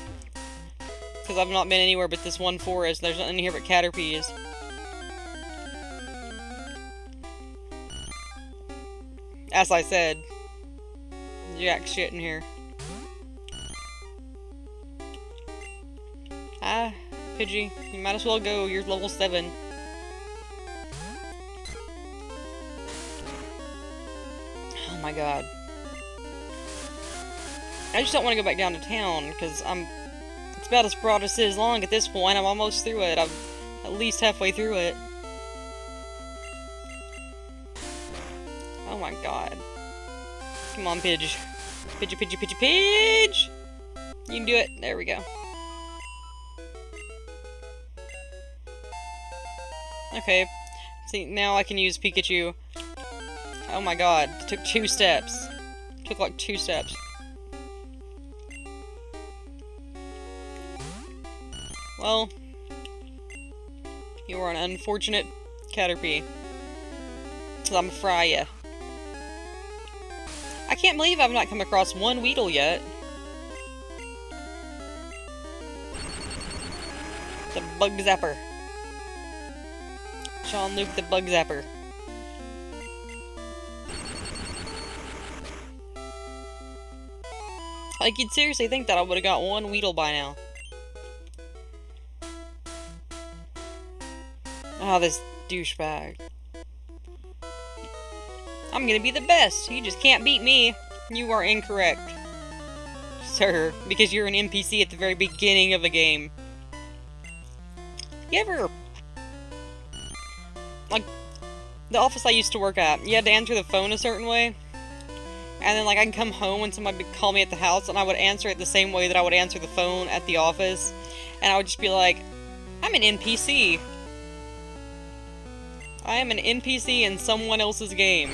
Because I've not been anywhere but this one forest. There's nothing here but Caterpies. As I said, jack shit in here. Ah, Pidgey, you might as well go. You're level 7. Oh my god. I just don't want to go back down to town, because it's about as broad as it is long at this point. I'm almost through it. I'm at least halfway through it. Oh my god. Come on, Pidge. Pidge! You can do it. There we go. Okay. See, now I can use Pikachu. Oh my god. It took 2 steps. It took like 2 steps. Well, you are an unfortunate Caterpie. 'Cause I'm gonna fry ya. can't believe I've not come across one Weedle yet. The Bug Zapper. Jean-Luc the Bug Zapper. Like, you'd seriously think that I would've got one Weedle by now. Oh, this douchebag. I'm gonna be the best. You just can't beat me. You are incorrect, sir, because you're an NPC at the very beginning of a game. You ever... Like, the office I used to work at, you had to answer the phone a certain way. And then, like, I'd come home when somebody would call me at the house, and I would answer it the same way that I would answer the phone at the office. And I would just be like, I'm an NPC. I am an NPC in someone else's game.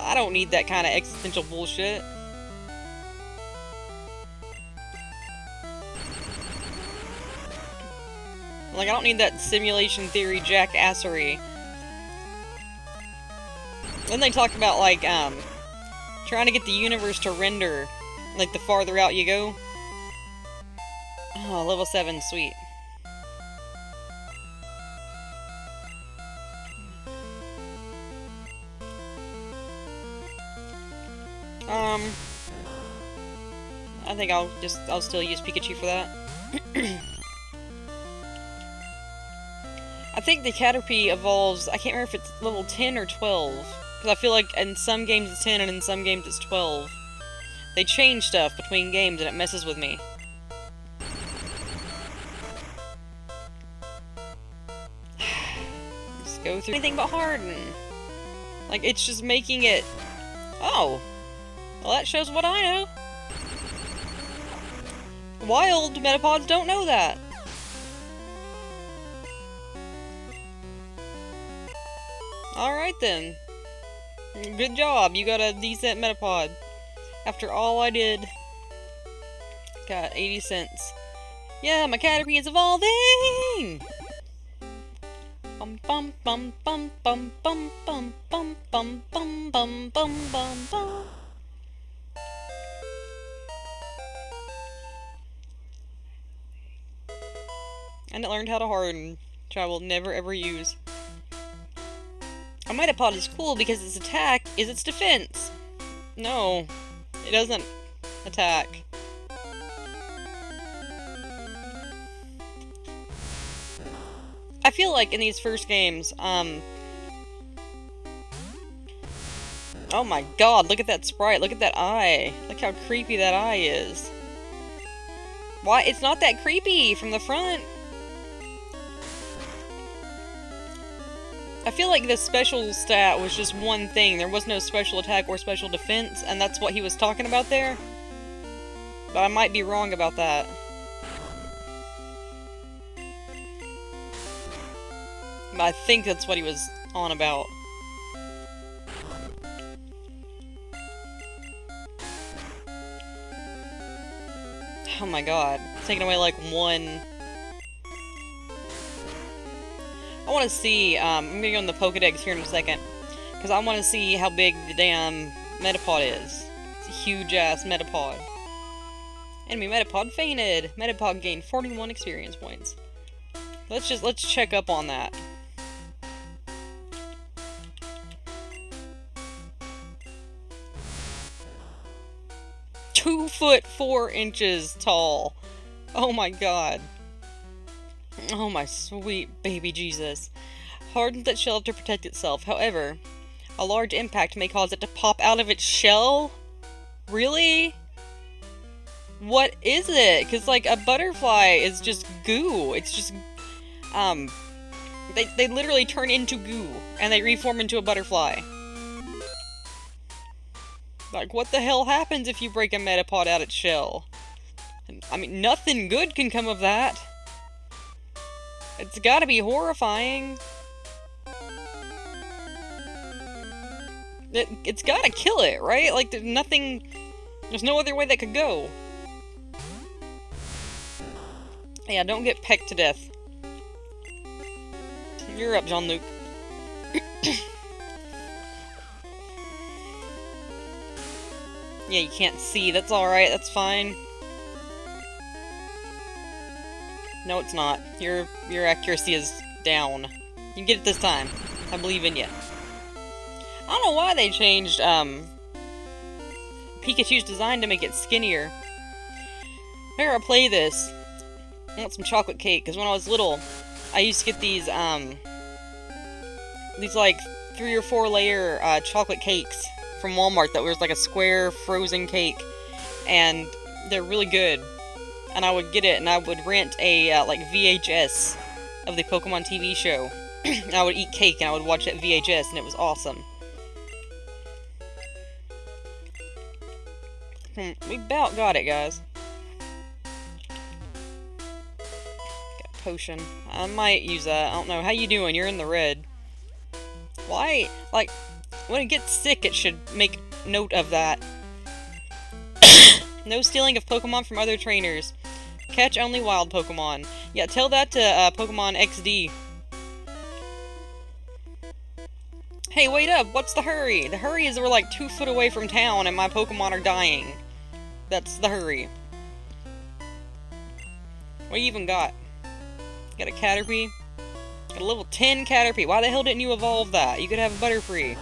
I don't need that kind of existential bullshit. Like, I don't need that simulation theory jackassery. Then they talk about, like, trying to get the universe to render, like, the farther out you go. Oh, level 7, sweet. I think I'll still use Pikachu for that. I think the Caterpie evolves, I can't remember if it's level 10 or 12. Because I feel like in some games it's 10 and in some games it's 12. They change stuff between games and it messes with me. Just go through anything but Harden. Like, it's just making it... Oh! Well, that shows what I know. Wild Metapods don't know that. Alright then. Good job, you got a decent Metapod. After all I did. Got 80 cents. Yeah, my Caterpie is evolving! Bum bum bum bum bum bum bum bum bum bum bum bum bum bum. And it learned how to harden, which I will never ever use. A Metapod is cool because its attack is its defense. No, it doesn't attack. I feel like in these first games, oh my god, look at that sprite, look at that eye. Look how creepy that eye is. Why? It's not that creepy from the front. I feel like the special stat was just one thing. There was no special attack or special defense, and that's what he was talking about there. But I might be wrong about that. But I think that's what he was on about. Oh my god. It's taking away like one... I want to see, I'm going to go in the Pokedex here in a second, because I want to see how big the damn Metapod is. It's a huge-ass Metapod. Enemy Metapod fainted! Metapod gained 41 experience points. Let's check up on that. Two foot 4 inches tall. Oh my god. Oh my sweet baby Jesus. Hardens its shell to protect itself. However, a large impact may cause it to pop out of its shell? Really? What is it? Because, like, a butterfly is just goo. It's just, they literally turn into goo, and they reform into a butterfly. Like, what the hell happens if you break a Metapod out its shell? I mean, nothing good can come of that. It's gotta be horrifying. It's gotta kill it, right? Like, there's no other way that could go. Yeah, don't get pecked to death. You're up, Jean-Luc. Yeah, you can't see. That's alright. That's fine. No, it's not. Your accuracy is down. You can get it this time. I believe in you. I don't know why they changed, Pikachu's design to make it skinnier. I gotta play this. I want some chocolate cake, because when I was little, I used to get these like 3 or 4 layer chocolate cakes from Walmart that was like a square frozen cake, and they're really good. And I would get it, and I would rent a like VHS of the Pokemon TV show. And I would eat cake, and I would watch that VHS, and it was awesome. We about got it, guys. Got a potion. I might use that. I don't know. How you doing? You're in the red. Why? Like, when it gets sick, it should make note of that. No stealing of Pokemon from other trainers. Catch only wild Pokemon. Yeah, tell that to Pokemon XD. Hey, wait up! What's the hurry? The hurry is we're like 2 foot away from town and my Pokemon are dying. That's the hurry. What do you even got? Got a Caterpie? Got a level 10 Caterpie. Why the hell didn't you evolve that? You could have a Butterfree.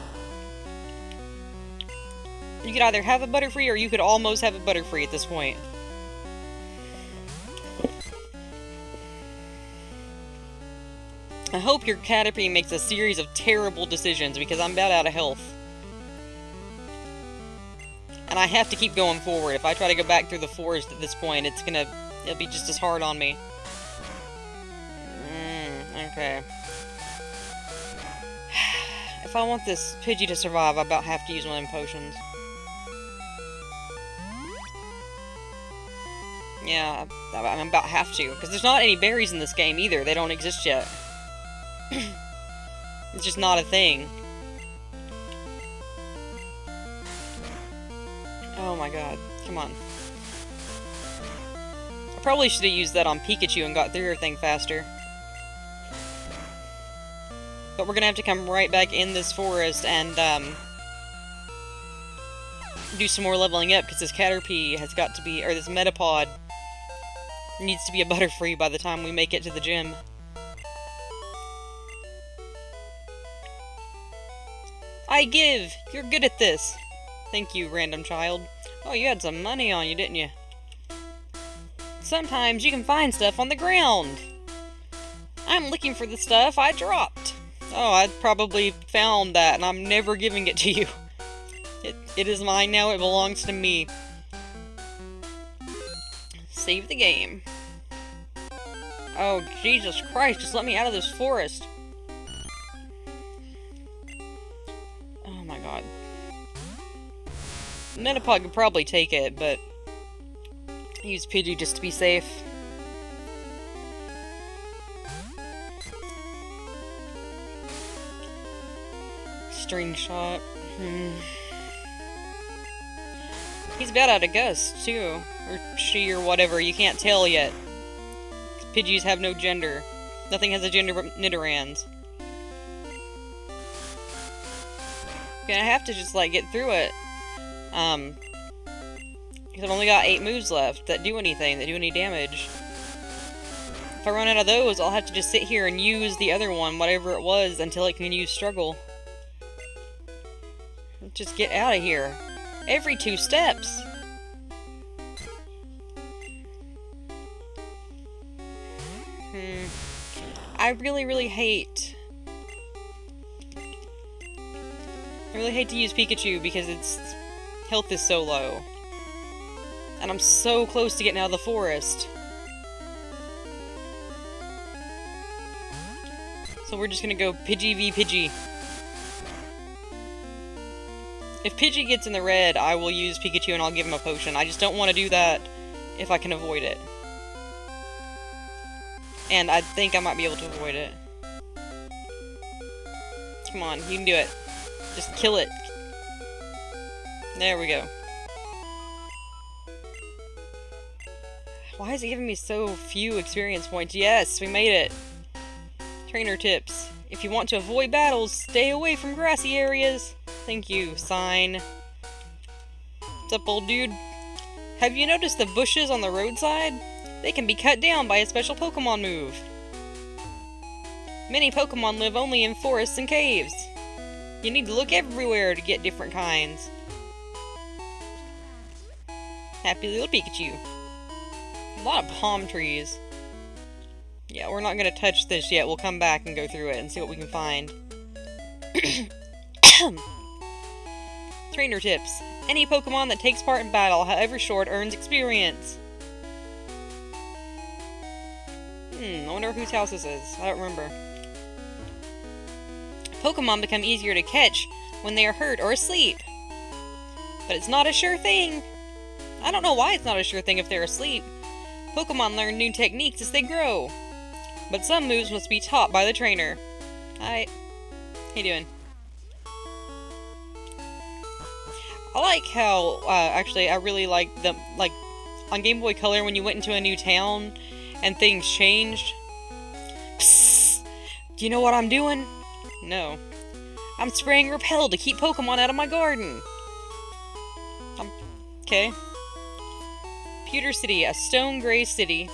You could either have a Butterfree or you could almost have a Butterfree at this point. I hope your Caterpie makes a series of terrible decisions because I'm about out of health. And I have to keep going forward. If I try to go back through the forest at this point, it'll be just as hard on me. Okay. If I want this Pidgey to survive, I about have to use one of them potions. Yeah, I about have to, because there's not any berries in this game either. They don't exist yet. It's just not a thing. Oh my god, come on. I probably should have used that on Pikachu and got through everything faster. But we're gonna have to come right back in this forest and, do some more leveling up, because this Caterpie has got to be, or this Metapod needs to be a Butterfree by the time we make it to the gym. I give! You're good at this! Thank you, random child. Oh, you had some money on you, didn't you? Sometimes you can find stuff on the ground! I'm looking for the stuff I dropped! Oh, I probably found that, and I'm never giving it to you. It is mine now, it belongs to me. Save the game. Oh, Jesus Christ, just let me out of this forest. Oh my god. Metapod could probably take it, but I use Pidgey just to be safe. String shot. He's about out of Gust, too. Or she, or whatever. You can't tell yet. Pidgeys have no gender. Nothing has a gender but Nidorans. Gonna have to just, like, get through it. Because I've only got 8 moves left that do anything, that do any damage. If I run out of those, I'll have to just sit here and use the other one, whatever it was, until it can use Struggle. Just get out of here. Every 2 steps. I really hate... I really hate to use Pikachu because its health is so low. And I'm so close to getting out of the forest. So we're just gonna go Pidgey v Pidgey. If Pidgey gets in the red, I will use Pikachu and I'll give him a potion. I just don't want to do that if I can avoid it. And I think I might be able to avoid it. Come on, you can do it. Just kill it. There we go. Why is it giving me so few experience points? Yes, we made it. Trainer tips. If you want to avoid battles, stay away from grassy areas. Thank you, sign. What's up, old dude? Have you noticed the bushes on the roadside? They can be cut down by a special Pokemon move. Many Pokemon live only in forests and caves. You need to look everywhere to get different kinds. Happy little Pikachu. A lot of palm trees. Yeah, we're not going to touch this yet. We'll come back and go through it and see what we can find. Trainer tips. Any Pokemon that takes part in battle, however short, earns experience. I wonder whose house this is. I don't remember. Pokemon become easier to catch when they are hurt or asleep. But it's not a sure thing. I don't know why it's not a sure thing if they're asleep. Pokemon learn new techniques as they grow. But some moves must be taught by the trainer. Hi. How you doing? I like how, actually, I really like the, on Game Boy Color when you went into a new town and things changed. Psst! Do you know what I'm doing? No. I'm spraying Repel to keep Pokemon out of my garden. Okay. Pewter City, a stone gray city.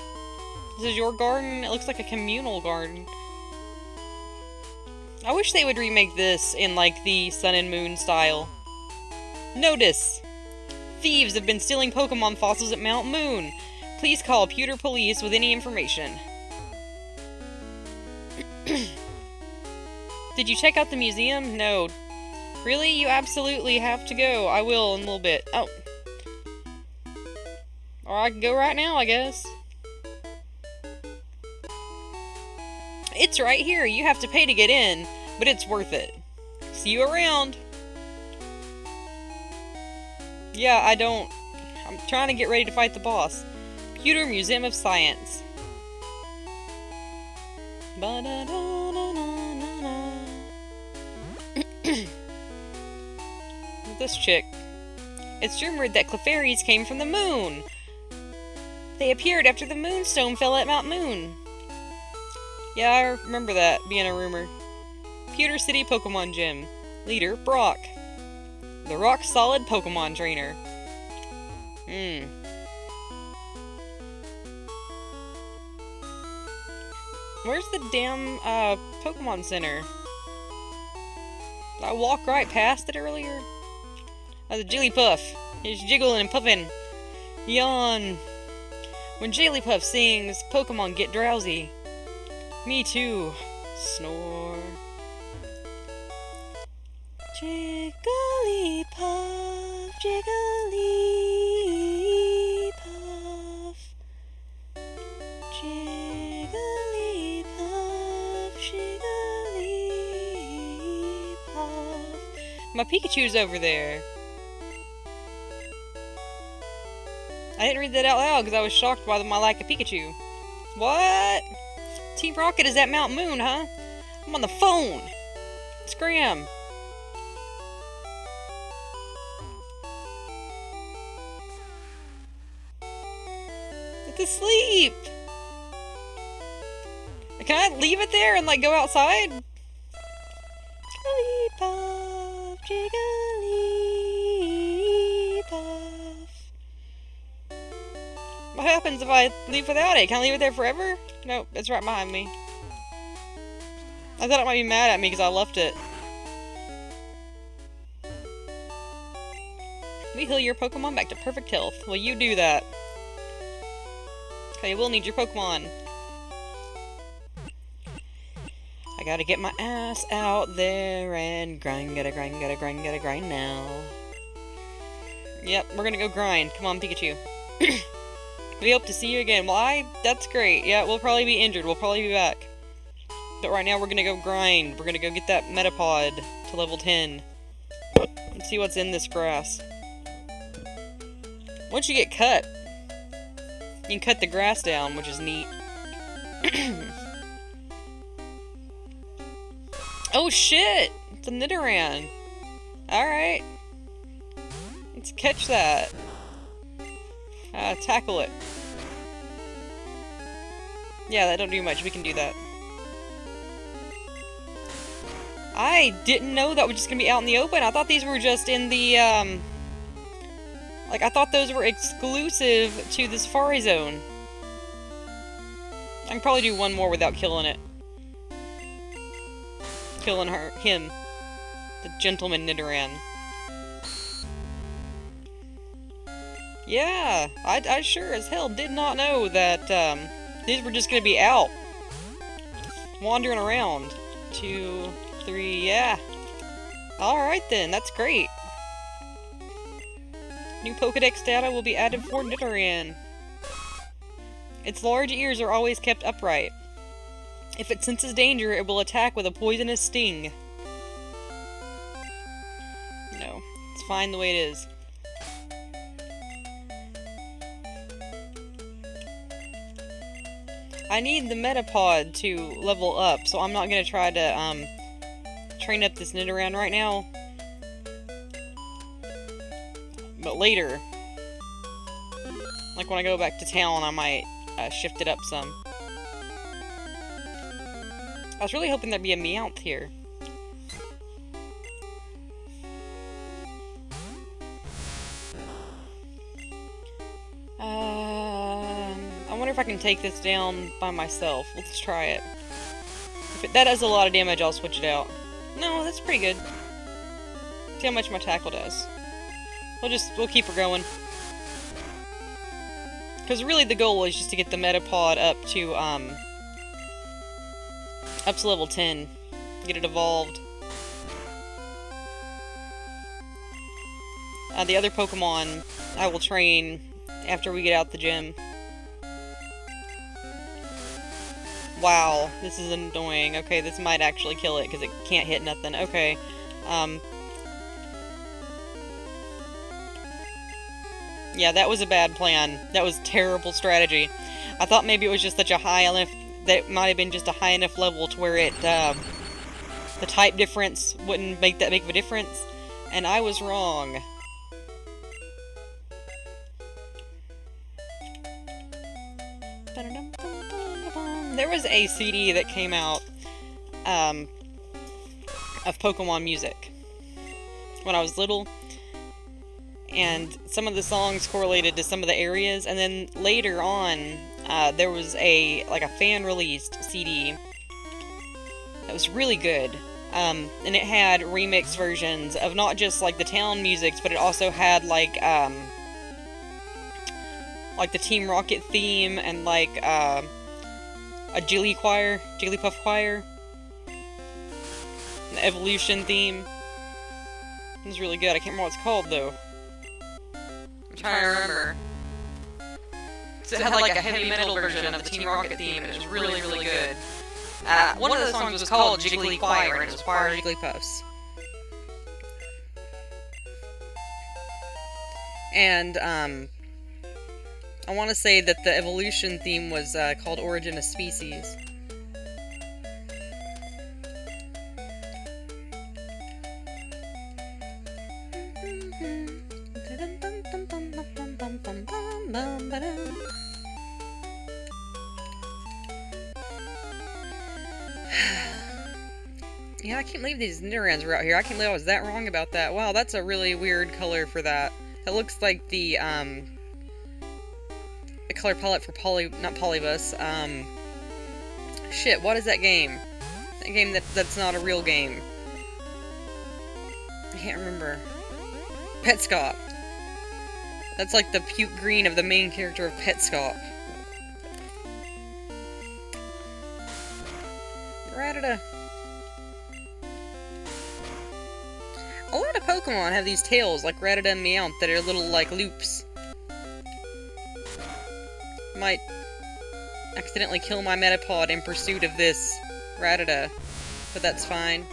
This is your garden? It looks like a communal garden. I wish they would remake this in, the Sun and Moon style. Notice! Thieves have been stealing Pokemon fossils at Mount Moon. Please call Pewter Police with any information. Did you check out the museum? No. Really? You absolutely have to go. I will in a little bit. Oh. Or I can go right now, I guess. It's right here. You have to pay to get in, but it's worth it. See you around. Yeah, I'm trying to get ready to fight the boss. Pewter Museum of Science. This chick. It's rumored that Clefairies came from the moon. They appeared after the Moonstone fell at Mount Moon. Yeah, I remember that being a rumor. Pewter City Pokemon Gym. Leader, Brock. The rock-solid Pokemon trainer. Where's the damn, Pokemon Center? Did I walk right past it earlier? Oh, the Jigglypuff. He's jiggling and puffing. Yawn. When Jigglypuff sings, Pokemon get drowsy. Me too. Snore. Jigglypuff, Jigglypuff. Jigglypuff, Jigglypuff. My Pikachu's over there. I didn't read that out loud because I was shocked by my lack of Pikachu. What? Team Rocket is at Mount Moon, huh? I'm on the phone. Scram. It's asleep. Can I leave it there and go outside? Jigglypuff, Jigglypuff. What happens if I leave without it? Can I leave it there forever? Nope, it's right behind me. I thought it might be mad at me because I left it. We heal your Pokemon back to perfect health. Well, you do that. Okay, we'll need your Pokemon. I gotta get my ass out there and grind, gotta grind now. Yep, we're gonna go grind. Come on, Pikachu. We hope to see you again. Why? That's great. Yeah, we'll probably be injured. We'll probably be back. But right now we're gonna go grind. We're gonna go get that Metapod to level 10. Let's see what's in this grass. Once you get cut, you can cut the grass down, which is neat. Oh shit! It's a Nidoran. Alright. Let's catch that. Tackle it. Yeah, that don't do much. We can do that. I didn't know that was just gonna be out in the open. I thought these were just in the, Like, I thought those were exclusive to the Safari Zone. I can probably do one more without killing it. Killing him. The Gentleman Nidoran. Yeah, I sure as hell did not know that, these were just gonna be out. Wandering around. 2, 3, yeah. Alright then, that's great. New Pokedex data will be added for Nidoran. Its large ears are always kept upright. If it senses danger, it will attack with a poisonous sting. No, it's fine the way it is. I need the Metapod to level up, so I'm not gonna try to, train up this Nidoran right now. But later, like when I go back to town, I might shift it up some. I was really hoping there'd be a Meowth here. I wonder if I can take this down by myself. Let's try it. If that does a lot of damage, I'll switch it out. No, that's pretty good. See how much my tackle does. We'll keep her going. Because really the goal is just to get the Metapod up to level 10. Get it evolved. The other Pokemon I will train after we get out the gym. Wow, this is annoying. Okay, this might actually kill it because it can't hit nothing. Okay, yeah, that was a bad plan. That was terrible strategy. I thought maybe it was just such a high enough, that might have been just a high enough level to where it, the type difference wouldn't make that big of a difference, and I was wrong. There was a CD that came out, of Pokemon music when I was little, and some of the songs correlated to some of the areas, and then later on, there was a fan-released CD that was really good, and it had remix versions of not just, like, the town musics, but it also had, like the Team Rocket theme, and, like, a Jigglypuff choir, the Evolution theme. It was really good. I can't remember what it's called, though. I'm trying to remember. So it had like a heavy metal version of the Team Rocket theme, and it was really, really good. One of the songs was called Jiggly Choir, and it was Choir of Jigglypuffs. And, I want to say that the Evolution theme was, called Origin of Species. Yeah, I can't believe these Nidorans are out here. I can't believe I was that wrong about that. Wow, that's a really weird color for that. That looks like the color palette for not Polybus, shit, what is that game? That game that's not a real game. I can't remember. Petscop. That's like the puke green of the main character of Petscop. Rattata. A lot of Pokemon have these tails, like Rattata and Meowth, that are little, like, loops. Might accidentally kill my Metapod in pursuit of this Rattata, but that's fine.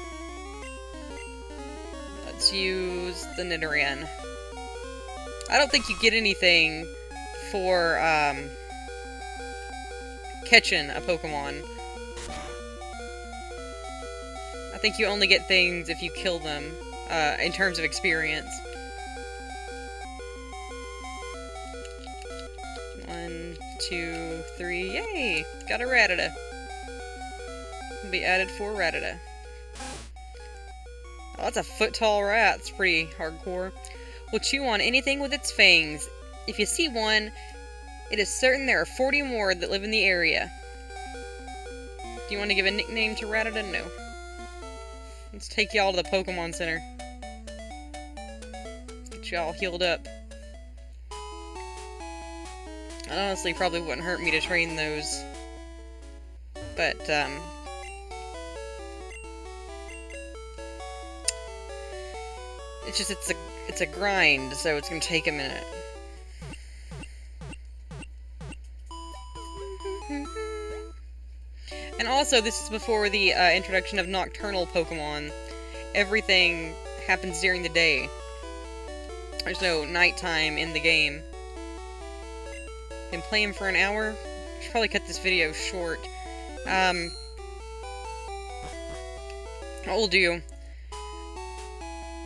Let's use the Nidoran. I don't think you get anything for, catching a Pokemon. I think you only get things if you kill them, in terms of experience. 1, 2, 3, yay! Got a Rattata. Will be added for Rattata. Oh, that's a foot-tall rat. It's pretty hardcore. will chew on anything with its fangs. If you see one, it is certain there are 40 more that live in the area. Do you want to give a nickname to Rattata? No. Let's take y'all to the Pokemon Center. Get y'all healed up. It honestly probably wouldn't hurt me to train those. But, it's just, it's a grind, so it's gonna take a minute. And also, this is before the introduction of nocturnal Pokemon. Everything happens during the day. There's no nighttime in the game. Been playing for an hour. Should probably cut this video short. What we'll do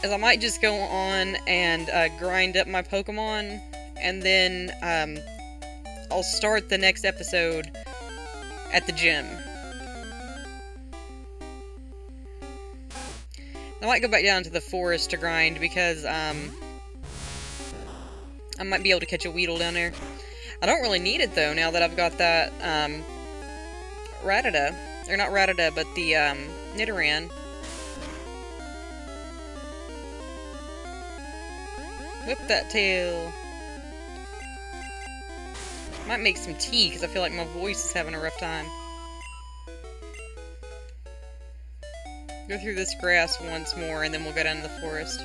is I might just go on and grind up my Pokemon, and then I'll start the next episode at the gym. I might go back down to the forest to grind, because I might be able to catch a Weedle down there. I don't really need it, though, now that I've got that Rattata. Or not Rattata, but the Nidoran. Whip that tail. Might make some tea, because I feel like my voice is having a rough time. Go through this grass once more, and then we'll go down to the forest.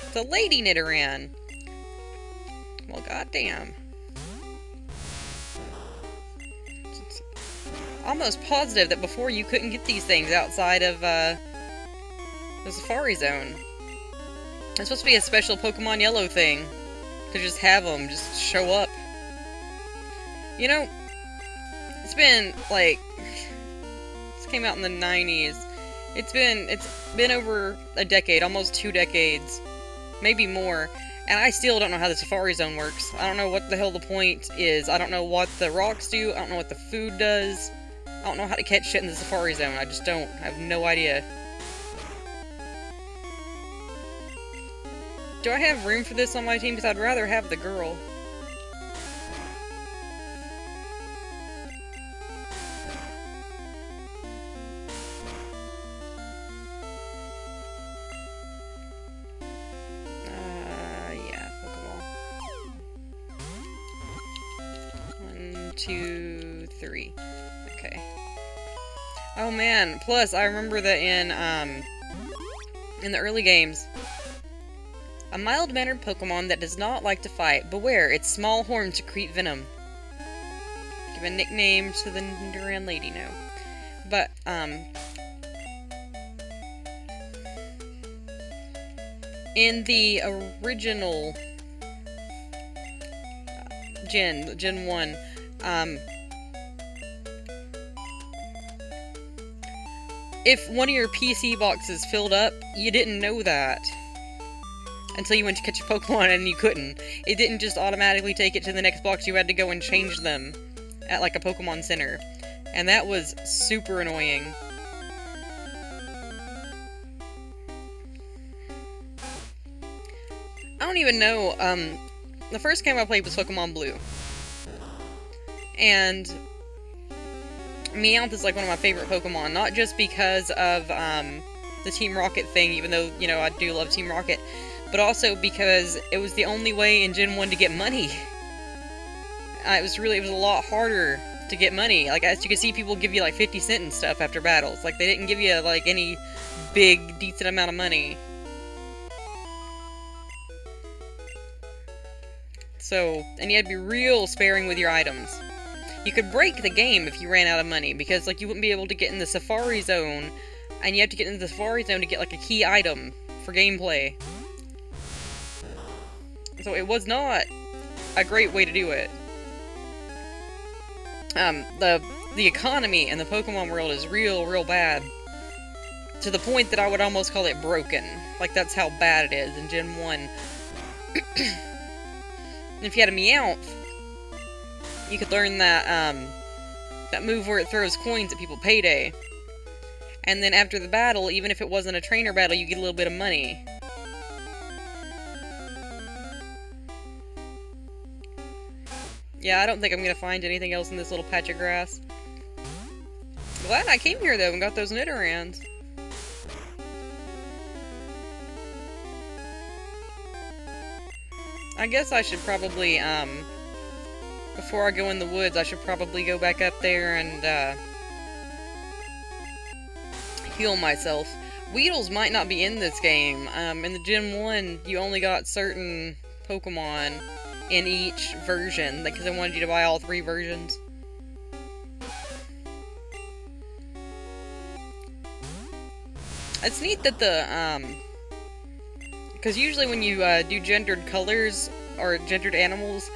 It's a lady Nidoran! Well, goddamn. It's almost positive that before you couldn't get these things outside of, the Safari Zone. It's supposed to be a special Pokemon Yellow thing. To just have them, just show up. You know, it's been, like... came out in the 90s. It's been over a decade, almost 2 decades, maybe more, and I still don't know how the Safari Zone works. I don't know what the hell the point is. I don't know what the rocks do. I don't know what the food does. I don't know how to catch shit in the Safari Zone. I just don't. I have no idea. Do I have room for this on my team? Because I'd rather have the girl. Yeah, Pokeball. 1, 2, 3. Okay. Oh man, plus I remember that in the early games, a mild-mannered Pokemon that does not like to fight. Beware, its small horns secrete venom. Give a nickname to the Nidoran lady now. But, in the original Gen 1, if one of your PC boxes filled up, you didn't know that until you went to catch a Pokemon and you couldn't. It didn't just automatically take it to the next box. You had to go and change them at, like, a Pokemon Center. And that was super annoying. I don't even know, the first game I played was Pokemon Blue. And Meowth is, like, one of my favorite Pokemon, not just because of, the Team Rocket thing, even though, you know, I do love Team Rocket, but also because it was the only way in Gen 1 to get money. It was a lot harder to get money. Like, as you can see, people give you, like, 50 cents and stuff after battles. Like, they didn't give you, like, any big, decent amount of money. So, and you had to be real sparing with your items. You could break the game if you ran out of money, because, like, you wouldn't be able to get in the Safari Zone, and you have to get into the Safari Zone to get, like, a key item for gameplay. So it was not a great way to do it. The economy in the Pokemon world is real bad. To the point that I would almost call it broken. Like, that's how bad it is in Gen 1. And if you had a Meowth, you could learn that, that move where it throws coins at people, Payday. And then after the battle, even if it wasn't a trainer battle, you get a little bit of money. Yeah, I don't think I'm gonna find anything else in this little patch of grass. Glad I came here, though, and got those Nidorans. I guess I should probably, before I go in the woods, I should probably go back up there and, heal myself. Weedles might not be in this game. In the Gen 1, you only got certain Pokemon in each version, because I wanted you to buy all 3 versions. It's neat that the, because usually when you, do gendered colors, or gendered animals,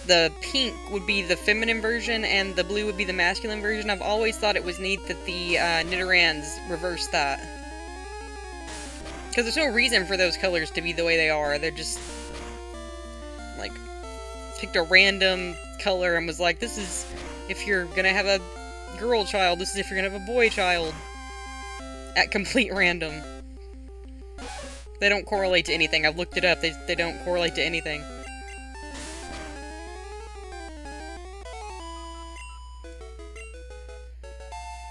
the pink would be the feminine version, and the blue would be the masculine version. I've always thought it was neat that the, Nidorans reversed that. Because there's no reason for those colors to be the way they are. They're just, like, picked a random color and was like, this is if you're gonna have a girl child, this is if you're gonna have a boy child. At complete random. They don't correlate to anything. I've looked it up. They don't correlate to anything.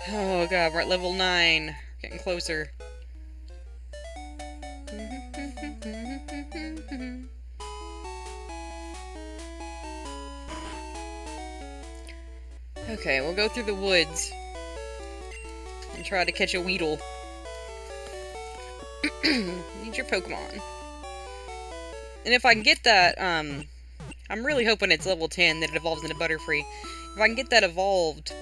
Oh god, we're at level 9. Getting closer. Okay, we'll go through the woods and try to catch a Weedle. Need your Pokemon. And if I can get that, I'm really hoping it's level 10, that it evolves into Butterfree. If I can get that evolved,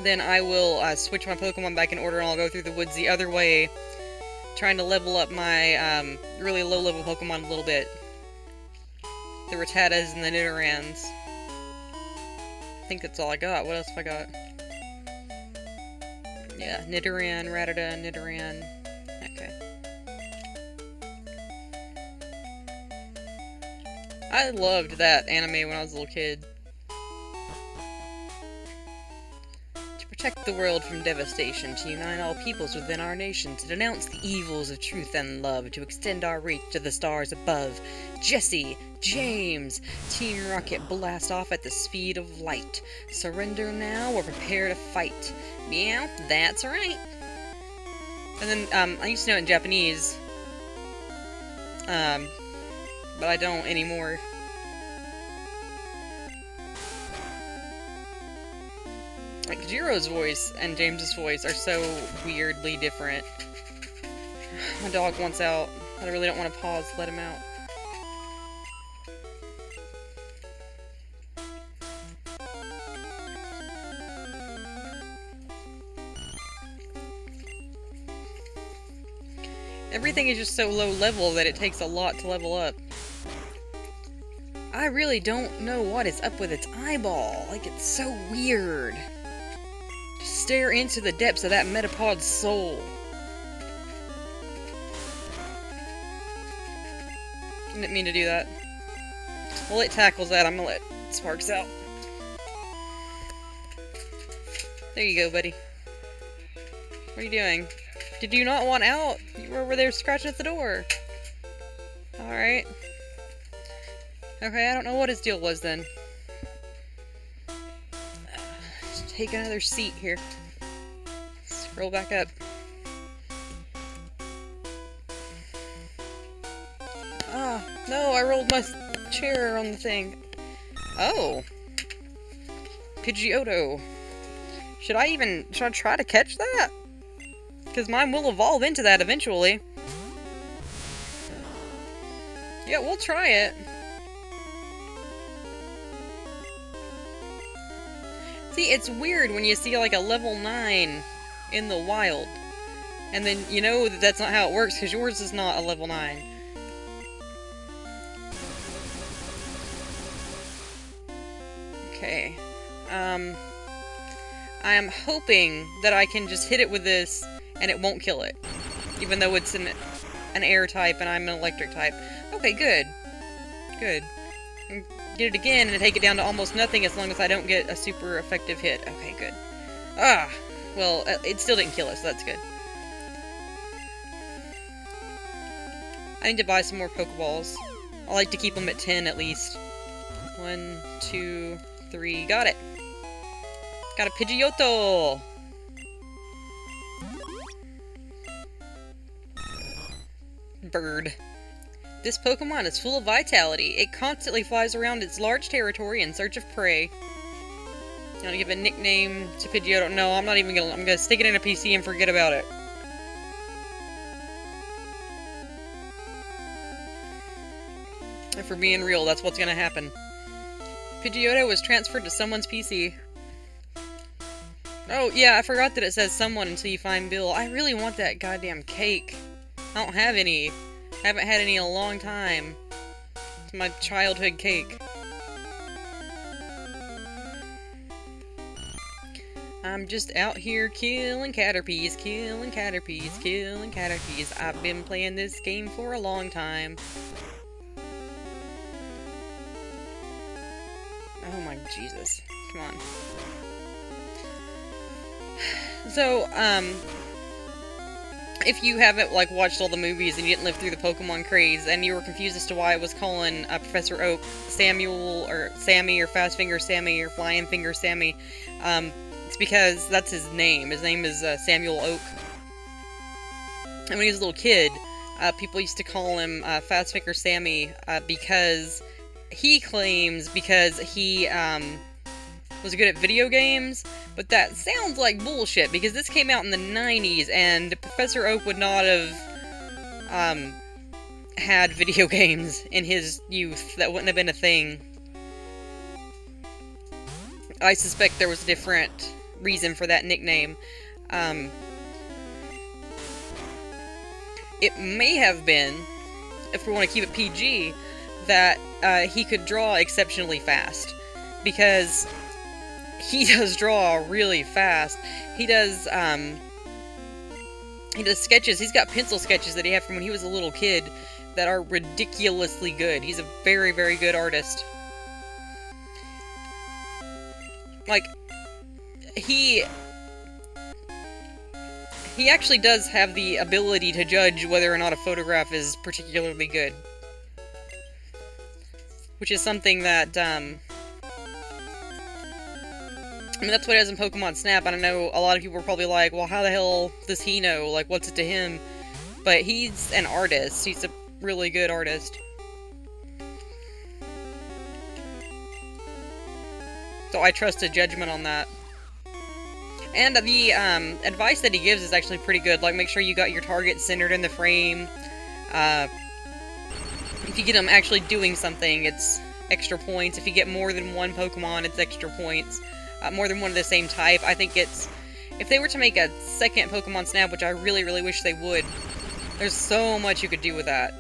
then I will switch my Pokemon back in order and I'll go through the woods the other way, trying to level up my really low-level Pokemon a little bit. The Rattatas and the Nidorans. I think that's all I got. What else have I got? Yeah, Nidoran, Rattata, Nidoran. Okay. I loved that anime when I was a little kid. To protect the world from devastation, to unite all peoples within our nation, to denounce the evils of truth and love, to extend our reach to the stars above. Jesse, James, Team Rocket blast off at the speed of light. Surrender now or prepare to fight. Meow, that's right. And then, I used to know it in Japanese. But I don't anymore. Like, Jiro's voice and James's voice are so weirdly different. My dog wants out. I really don't want to pause to let him out. Everything is just so low level that it takes a lot to level up. I really don't know what is up with its eyeball. Like, it's so weird. Just stare into the depths of that Metapod's soul. Didn't mean to do that. Well, it tackles that. I'm gonna let Sparks out. There you go, buddy. What are you doing? Did you not want out? You were over there scratching at the door. Alright. Okay, I don't know what his deal was then. Just take another seat here. Scroll back up. Ah, no, I rolled my chair on the thing. Oh. Pidgeotto. Should I try to catch that? Because mine will evolve into that eventually. Yeah, we'll try it. See, it's weird when you see like a level 9 in the wild. And then you know that that's not how it works, because yours is not a level 9. Okay. I am hoping that I can just hit it with this and it won't kill it. Even though it's an air type and I'm an electric type. Okay, good. Good. Get it again and take it down to almost nothing as long as I don't get a super effective hit. Okay, good. Ah! Well, it still didn't kill us, so that's good. I need to buy some more Pokeballs. I like to keep them at 10 at least. 1, 2, 3. Got it! Got a Pidgeotto! Bird. This Pokemon is full of vitality. It constantly flies around its large territory in search of prey. You want to give a nickname to Pidgeotto? No, I'm not even gonna. I'm gonna stick it in a PC and forget about it. If we're being real, that's what's gonna happen. Pidgeotto was transferred to someone's PC. Oh, yeah, I forgot that it says someone until you find Bill. I really want that goddamn cake. I don't have any. I haven't had any in a long time. It's my childhood cake. I'm just out here killing Caterpies, killing Caterpies, killing Caterpies. I've been playing this game for a long time. Oh my Jesus. Come on. So, if you haven't, like, watched all the movies and you didn't live through the Pokemon craze, and you were confused as to why I was calling Professor Oak Samuel, or Sammy, or Fast Finger Sammy, or Flying Finger Sammy, it's because that's his name. His name is Samuel Oak. And when he was a little kid, people used to call him Fast Finger Sammy because he claims because he was good at video games, but that sounds like bullshit because this came out in the 90s and Professor Oak would not have had video games in his youth. That wouldn't have been a thing. I suspect there was a different reason for that nickname. It may have been, if we want to keep it PG, that he could draw exceptionally fast. Because he does draw really fast. He does sketches. He's got pencil sketches that he had from when he was a little kid that are ridiculously good. He's a very, very good artist. Like, he actually does have the ability to judge whether or not a photograph is particularly good. Which is something that, I mean, that's what he does in Pokemon Snap, and I know a lot of people are probably like, well, how the hell does he know? Like, what's it to him? But he's an artist. He's a really good artist. So I trust a judgment on that. And the advice that he gives is actually pretty good. Like, make sure you got your target centered in the frame. If you get them actually doing something, it's extra points. If you get more than one Pokemon, it's extra points. More than one of the same type. I think it's... If they were to make a second Pokemon Snap, which I really, really wish they would, there's so much you could do with that.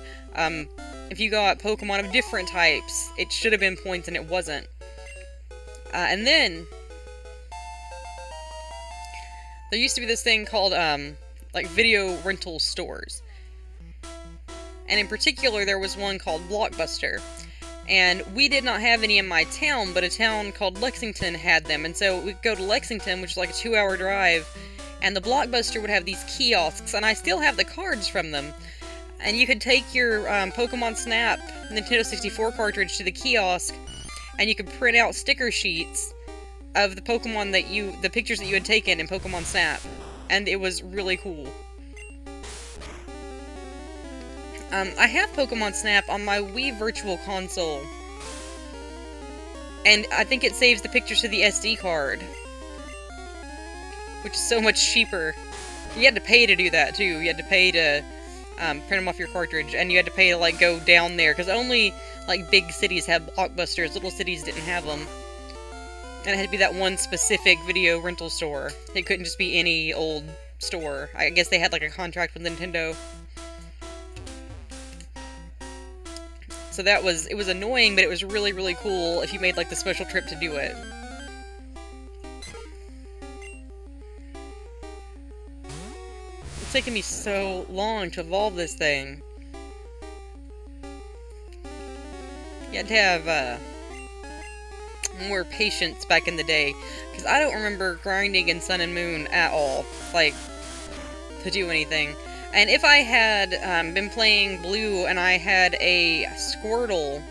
If you got Pokemon of different types, it should have been points and it wasn't. And then... there used to be this thing called, like, video rental stores. And in particular, there was one called Blockbuster. And we did not have any in my town, but a town called Lexington had them. And so we'd go to Lexington, which is like a 2-hour drive, and the Blockbuster would have these kiosks, and I still have the cards from them. And you could take your Pokemon Snap Nintendo 64 cartridge to the kiosk, and you could print out sticker sheets of the Pokemon that the pictures that you had taken in Pokemon Snap. And it was really cool. I have Pokemon Snap on my Wii Virtual Console. And I think it saves the pictures to the SD card. Which is so much cheaper. You had to pay to do that, too. You had to pay to print them off your cartridge. And you had to pay to, like, go down there. Because only, like, big cities have Blockbusters. Little cities didn't have them. And it had to be that one specific video rental store. It couldn't just be any old store. I guess they had, like, a contract with Nintendo. So it was annoying, but it was really, really cool if you made, like, the special trip to do it. It's taken me so long to evolve this thing. You had to have, more patience back in the day, because I don't remember grinding in Sun and Moon at all, like, to do anything. And if I had been playing Blue and I had a Squirtle,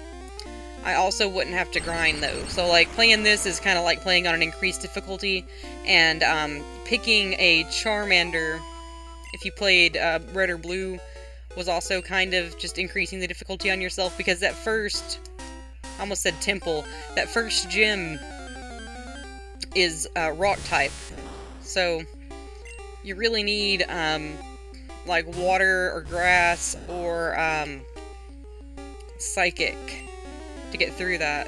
I also wouldn't have to grind, though. So, like, playing this is kind of like playing on an increased difficulty, and picking a Charmander, if you played Red or Blue, was also kind of just increasing the difficulty on yourself, because that first, I almost said temple, that first gym is rock type. So, you really need, like, water or grass or psychic to get through that.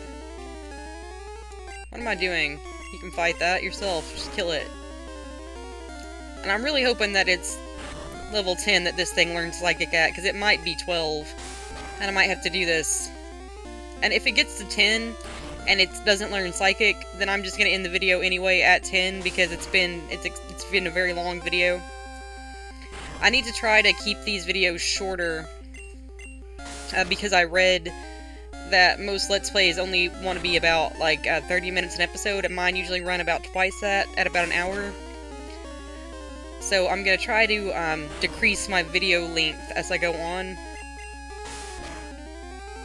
What am I doing? You can fight that yourself. Just kill it. And I'm really hoping that it's level 10 that this thing learns Psychic at, because it might be 12. And I might have to do this. And if it gets to 10 and it doesn't learn Psychic, then I'm just going to end the video anyway at 10, because it's been a very long video. I need to try to keep these videos shorter, because I read that most Let's Plays only want to be about, like, 30 minutes an episode, and mine usually run about twice that, at about an hour. So I'm going to try to decrease my video length as I go on,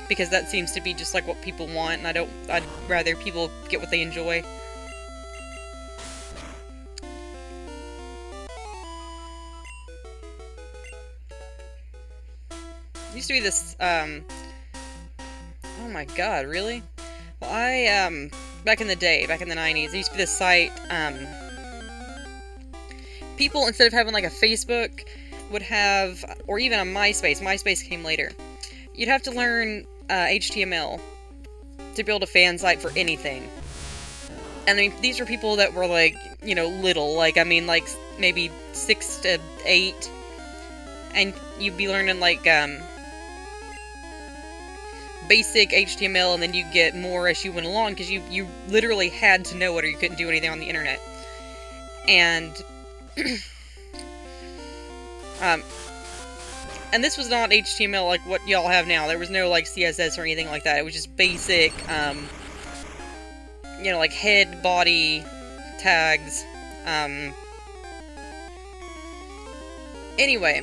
because that seems to be just like what people want, and I'd rather people get what they enjoy. Used to be this, oh my god, really? Well, back in the day, back in the 90s, there used to be this site, people, instead of having, like, a Facebook, would have, or even a MySpace came later, you'd have to learn, HTML to build a fan site for anything. And I mean, these were people that were, like, you know, little, like, I mean, like, maybe 6 to 8, and you'd be learning, like, basic HTML, and then you get more as you went along, because you literally had to know it or you couldn't do anything on the internet. And, and this was not HTML like what y'all have now. There was no, like, CSS or anything like that. It was just basic, you know, like, head, body, tags, anyway.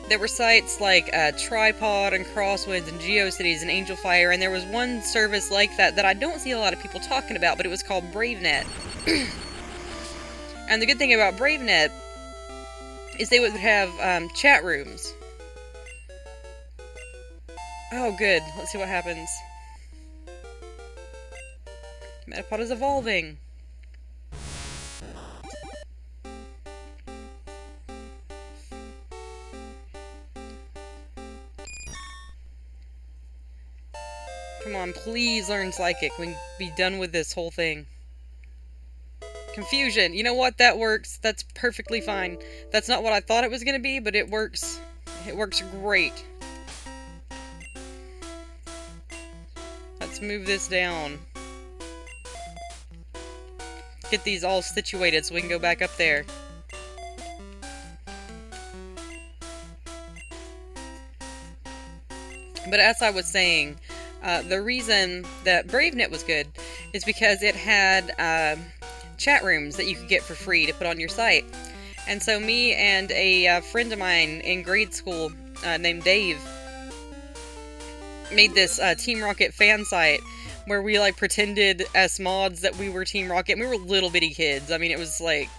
There were sites like Tripod and Crosswinds and GeoCities and AngelFire, and there was one service like that that I don't see a lot of people talking about, but it was called BraveNet. And the good thing about BraveNet is they would have chat rooms. Oh, good. Let's see what happens. Metapod is evolving. Come on, please learn Psychic. We can be done with this whole thing. Confusion. You know what? That works. That's perfectly fine. That's not what I thought it was going to be, but it works. It works great. Let's move this down. Get these all situated so we can go back up there. But as I was saying, the reason that BraveNet was good is because it had chat rooms that you could get for free to put on your site. And so me and a friend of mine in grade school named Dave made this Team Rocket fan site where we, like, pretended as mods that we were Team Rocket. And we were little bitty kids. I mean, it was like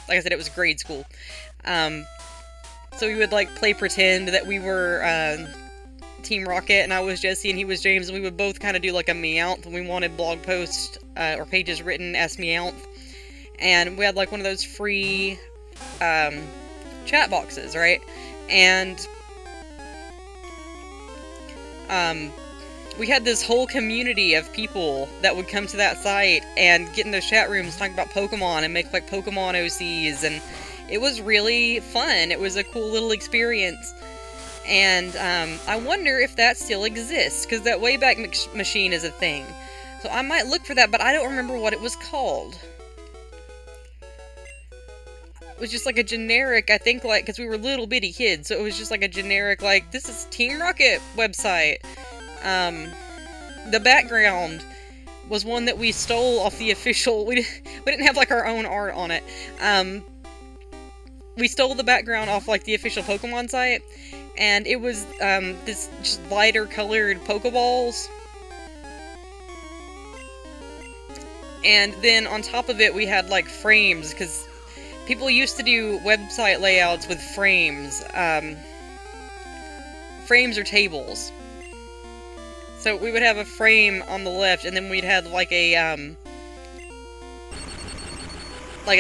I said, it was grade school. So we would, like, play pretend that we were Team Rocket, and I was Jesse and he was James, and we would both kind of do, like, a Meowth when we wanted blog posts or pages written as Meowth. And we had, like, one of those free chat boxes, right? And we had this whole community of people that would come to that site and get in those chat rooms talking about Pokemon and make, like, Pokemon OCs, and it was really fun. It was a cool little experience. And I wonder if that still exists, because that Wayback Machine is a thing. So I might look for that, but I don't remember what it was called. It was just like a generic, I think, like, because we were little bitty kids, so it was just like a generic, like, this is Team Rocket website. The background was one that we stole off the official... We didn't have, like, our own art on it. We stole the background off, like, the official Pokemon site, and it was, this just lighter colored Pokeballs. And then on top of it, we had, like, frames, because people used to do website layouts with frames. Frames or tables. So we would have a frame on the left, and then we'd have, like a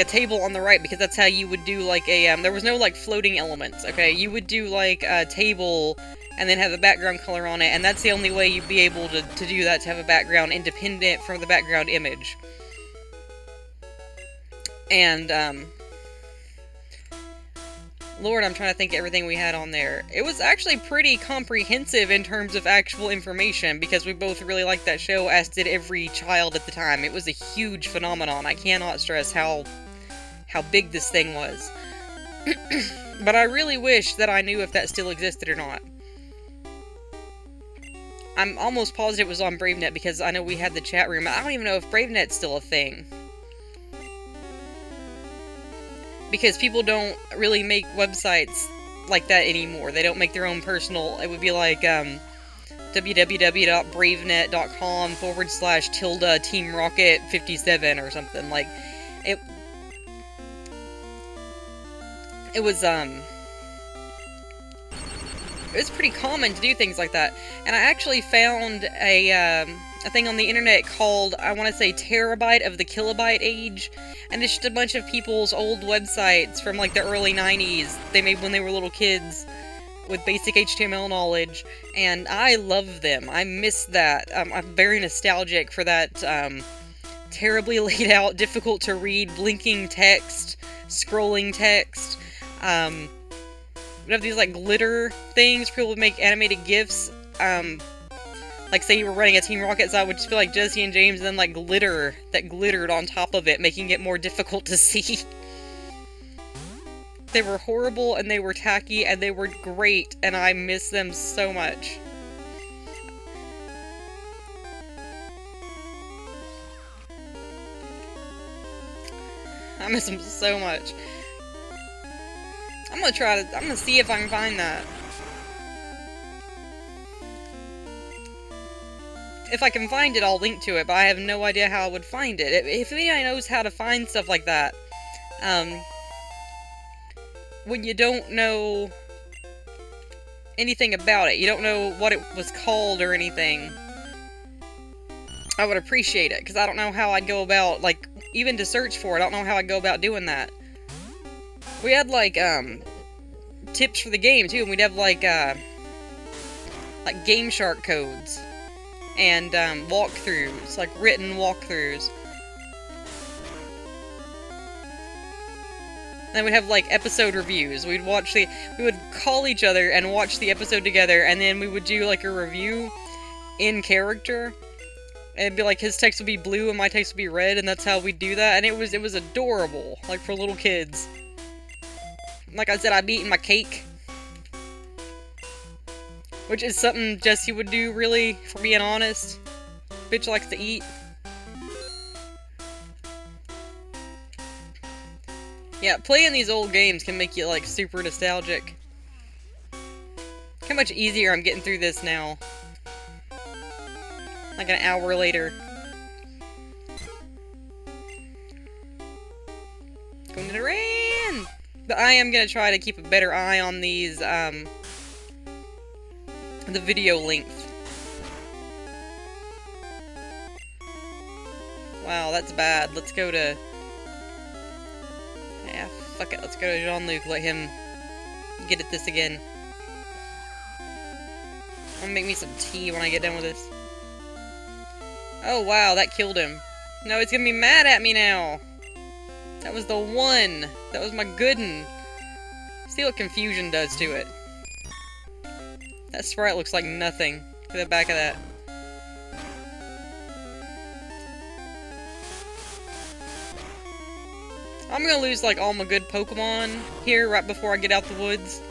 table on the right, because that's how you would do, like, a, there was no, like, floating elements, okay? You would do, like, a table, and then have a background color on it, and that's the only way you'd be able to do that, to have a background independent from the background image. And, Lord, I'm trying to think of everything we had on there. It was actually pretty comprehensive in terms of actual information, because we both really liked that show, as did every child at the time. It was a huge phenomenon. I cannot stress how big this thing was. But I really wish that I knew if that still existed or not. I'm almost positive it was on BraveNet, because I know we had the chat room. I don't even know if BraveNet's still a thing. Because people don't really make websites like that anymore. They don't make their own personal... It would be like, www.bravenet.com/tilde Team Rocket 57 or something. Like, it was, it's pretty common to do things like that. And I actually found a thing on the internet called, I want to say, Terabyte of the Kilobyte Age. And it's just a bunch of people's old websites from, like, the early 90s they made when they were little kids with basic HTML knowledge. And I love them. I miss that. I'm very nostalgic for that, terribly laid out, difficult to read, blinking text, scrolling text. We have these, like, glitter things. People would make animated GIFs. Like, say you were running a Team Rocket site, would just feel like Jesse and James, and then, like, glitter that glittered on top of it, making it more difficult to see. They were horrible, and they were tacky, and they were great, and I miss them so much. I miss them so much. I'm gonna see if I can find that. If I can find it, I'll link to it, but I have no idea how I would find it. If anybody knows how to find stuff like that, when you don't know anything about it, you don't know what it was called or anything, I would appreciate it, because I don't know how I'd go about, like, even to search for it, I don't know how I'd go about doing that. We had, like, tips for the game, too, and we'd have, like Game Shark codes. And, walkthroughs, like, written walkthroughs. Then we'd have, like, episode reviews. We would call each other and watch the episode together, and then we would do, like, a review in character. And it'd be like, his text would be blue and my text would be red, and that's how we'd do that. And it was adorable, like, for little kids. Like I said, I'd be eating my cake. Which is something Jesse would do, really, for being honest. Bitch likes to eat. Yeah, playing these old games can make you, like, super nostalgic. Look how much easier I'm getting through this now. Like an hour later. Going to the rain! But I am gonna try to keep a better eye on these, the video length. Wow, that's bad. Let's go to... Yeah, fuck it. Let's go to Jean-Luc. Let him get at this again. I'm gonna make me some tea when I get done with this. Oh, wow, that killed him. No, he's gonna be mad at me now. That was the one. That was my good one. See what confusion does to it. That sprite looks like nothing. Look at the back of that. I'm gonna lose, like, all my good Pokemon here right before I get out the woods.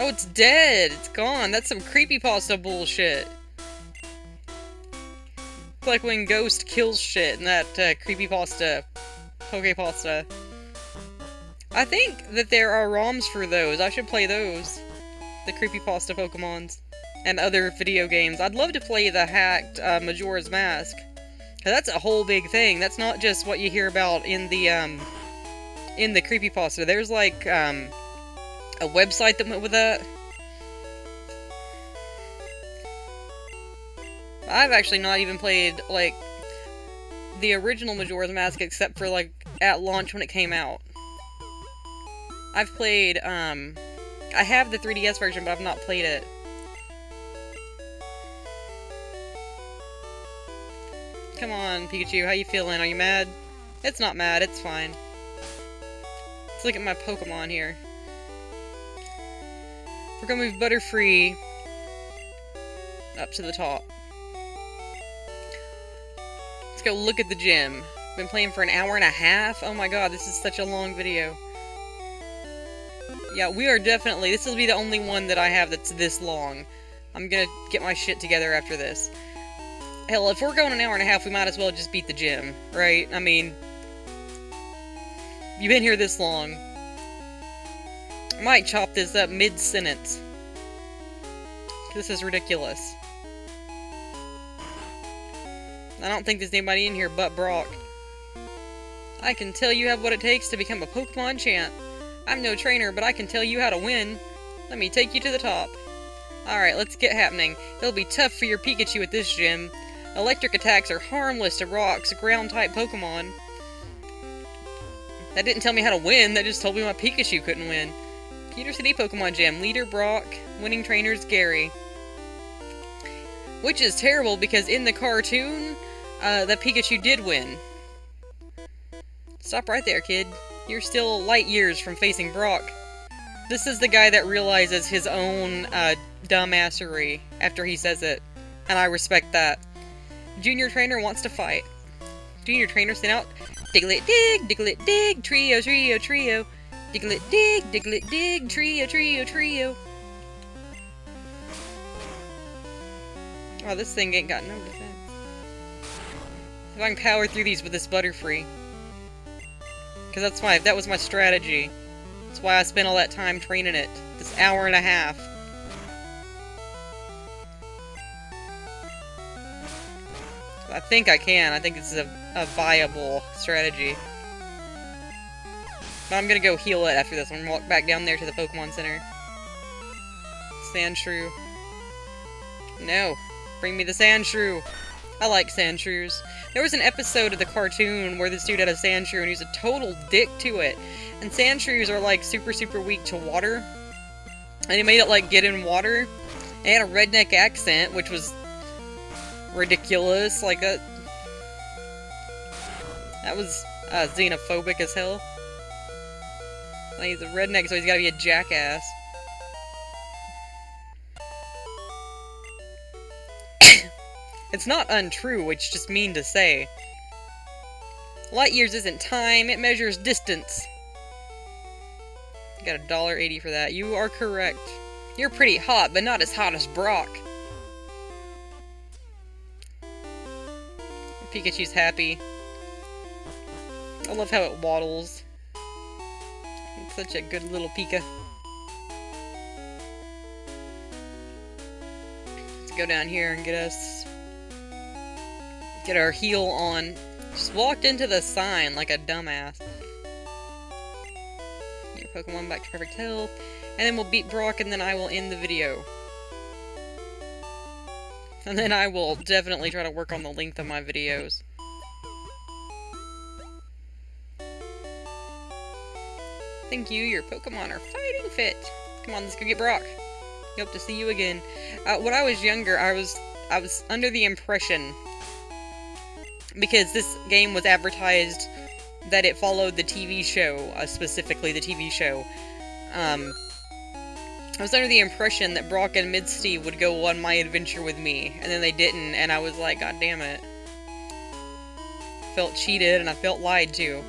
Oh, it's dead! It's gone! That's some creepypasta bullshit! It's like when Ghost kills shit in that creepypasta, Pokepasta. I think that there are ROMs for those. I should play those. The creepypasta Pokemons. And other video games. I'd love to play the hacked Majora's Mask. 'Cause that's a whole big thing. That's not just what you hear about in the creepypasta. There's like a website that went with that. I've actually not even played like the original Majora's Mask except for like at launch when it came out. I've played I have the 3DS version, but I've not played it. Come on, Pikachu, how you feeling? Are you mad? It's not mad, it's fine. Let's look at my Pokemon here. We're gonna move Butterfree up to the top. Let's go look at the gym. Been playing for an hour and a half? Oh my god, this is such a long video. Yeah, we are definitely... This will be the only one that I have that's this long. I'm gonna get my shit together after this. Hell, if we're going an hour and a half, we might as well just beat the gym, right? I mean... You've been here this long. I might chop this up mid-sentence. This is ridiculous. I don't think there's anybody in here but Brock. I can tell you have what it takes to become a Pokemon champ. I'm no trainer, but I can tell you how to win. Let me take you to the top. Alright, let's get happening. It'll be tough for your Pikachu at this gym. Electric attacks are harmless to Rock's ground-type Pokemon. That didn't tell me how to win, that just told me my Pikachu couldn't win. Peter City Pokemon Gym. Leader Brock. Winning trainers Gary. Which is terrible because in the cartoon, that Pikachu did win. Stop right there, kid. You're still light years from facing Brock. This is the guy that realizes his own dumbassery after he says it. And I respect that. Junior trainer wants to fight. Junior trainer sent out Diglett dig, trio, trio, trio. Diglett dig, trio, trio, trio. Oh, this thing ain't got no defense. If I can power through these with this Butterfree. Because that was my strategy. That's why I spent all that time training it. This hour and a half. I think I can. I think this is a viable strategy. But I'm gonna go heal it after this. I'm gonna walk back down there to the Pokemon Center. Sandshrew. No. Bring me the Sandshrew. I like Sandshrews. There was an episode of the cartoon where this dude had a Sandshrew and he was a total dick to it. And Sandshrews are like super, super weak to water. And he made it like get in water. And he had a redneck accent, which was ridiculous. Like that was xenophobic as hell. Like, he's a redneck, so he's gotta be a jackass. It's not untrue, it's just mean to say. Light years isn't time, it measures distance. Got $1.80 for that. You are correct. You're pretty hot, but not as hot as Brock. Pikachu's happy. I love how it waddles. It's such a good little Pika. Let's go down here and get our heal on. Just walked into the sign like a dumbass. Get your Pokemon back to perfect health. And then we'll beat Brock and then I will end the video. And then I will definitely try to work on the length of my videos. Thank you, your Pokemon are fighting fit. Come on, let's go get Brock. Hope to see you again. When I was younger, I was under the impression, because this game was advertised that it followed the TV show, specifically the TV show. I was under the impression that Brock and Misty would go on my adventure with me, and then they didn't, and I was like, god damn it. Felt cheated, and I felt lied to.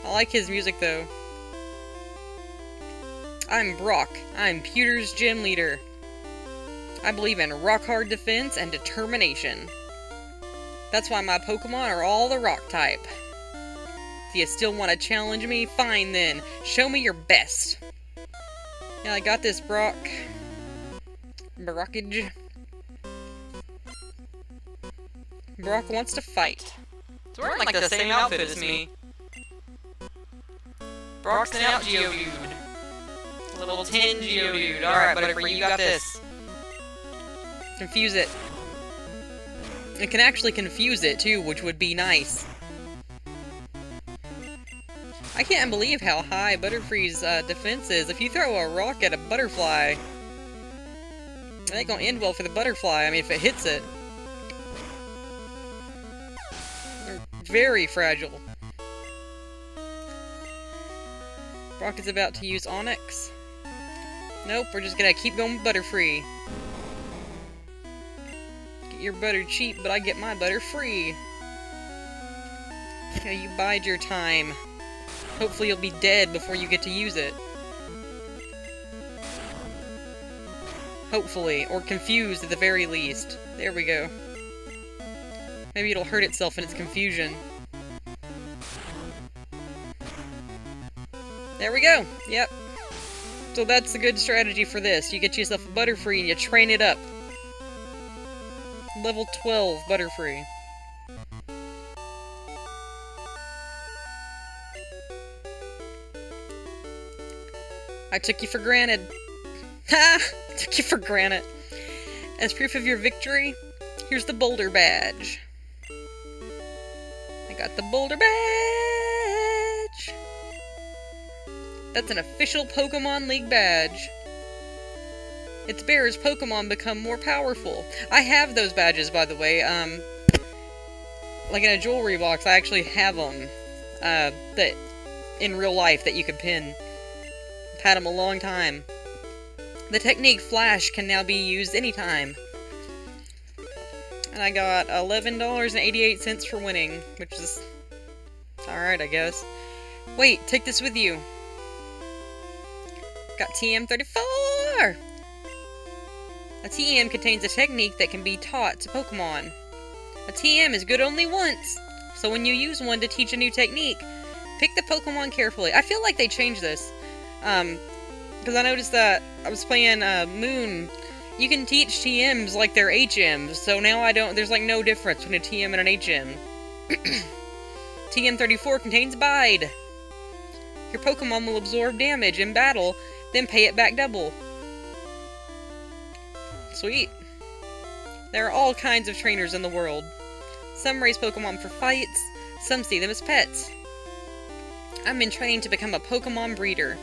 I like his music, though. I'm Brock. I'm Pewter's gym leader. I believe in rock-hard defense and determination. That's why my Pokemon are all the rock type. Do you still want to challenge me? Fine then. Show me your best. Yeah, I got this, Brock. Brockage. Brock wants to fight. It's wearing like the same outfit as me. Brock's an out Geodude. Level 10 Geodude. Alright, Butterfree, you got this. Confuse it. It can actually confuse it, too, which would be nice. I can't believe how high Butterfree's defense is. If you throw a rock at a butterfly, it ain't gonna end well for the butterfly. I mean, if it hits it. They're very fragile. Brock is about to use Onyx. Nope, we're just gonna keep going with Butterfree. Get your butter cheap, but I get my butter free. Yeah, you bide your time. Hopefully you'll be dead before you get to use it. Hopefully, or confused at the very least. There we go. Maybe it'll hurt itself in its confusion. There we go! Yep. So that's a good strategy for this. You get yourself a Butterfree and you train it up. Level 12 Butterfree. I took you for granted. Ha! Took you for granted. As proof of your victory, here's the Boulder Badge. I got the Boulder Badge! That's an official Pokemon League badge. Its bearer's Pokemon become more powerful. I have those badges, by the way. Like in a jewelry box, I actually have them. That in real life that you could pin. I've had them a long time. The technique Flash can now be used anytime. And I got $11.88 for winning, which is alright, I guess. Wait, take this with you. Got TM34! A TM contains a technique that can be taught to Pokemon. A TM is good only once, so when you use one to teach a new technique, pick the Pokemon carefully. I feel like they changed this. Because I noticed that I was playing Moon. You can teach TMs like they're HMs, so now there's like no difference between a TM and an HM. TM34 contains Bide. Your Pokemon will absorb damage in battle, then pay it back double. Sweet. There are all kinds of trainers in the world. Some raise Pokemon for fights, some see them as pets. I've been trained to become a Pokemon breeder.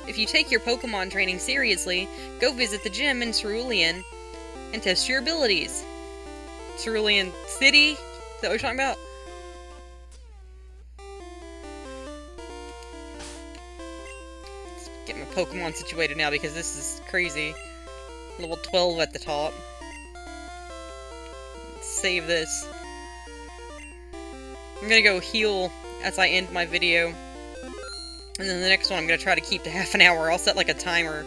If you take your Pokemon training seriously, go visit the gym in Cerulean and test your abilities. Cerulean City? Is that what you're talking about? Let's get my Pokemon situated now because this is crazy. Level 12 at the top. Let's save this. I'm gonna go heal as I end my video. And then the next one I'm gonna try to keep to half an hour. I'll set like a timer.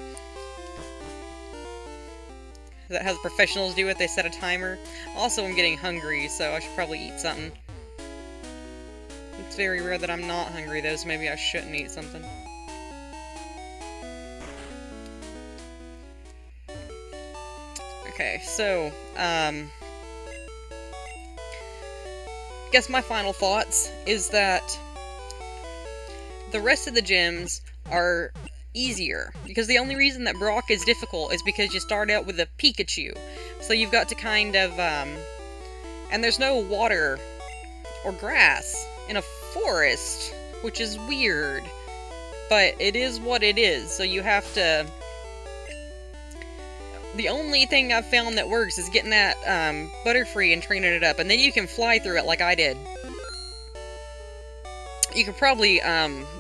Is that how the professionals do it? They set a timer? Also, I'm getting hungry, so I should probably eat something. It's very rare that I'm not hungry though, so maybe I shouldn't eat something. Okay, so, I guess my final thoughts is that the rest of the gyms are easier, because the only reason that Brock is difficult is because you start out with a Pikachu. So you've got to kind of, and there's no water or grass in a forest, which is weird, but it is what it is, so you have to... The only thing I've found that works is getting that, Butterfree and training it up, and then you can fly through it like I did. You could probably,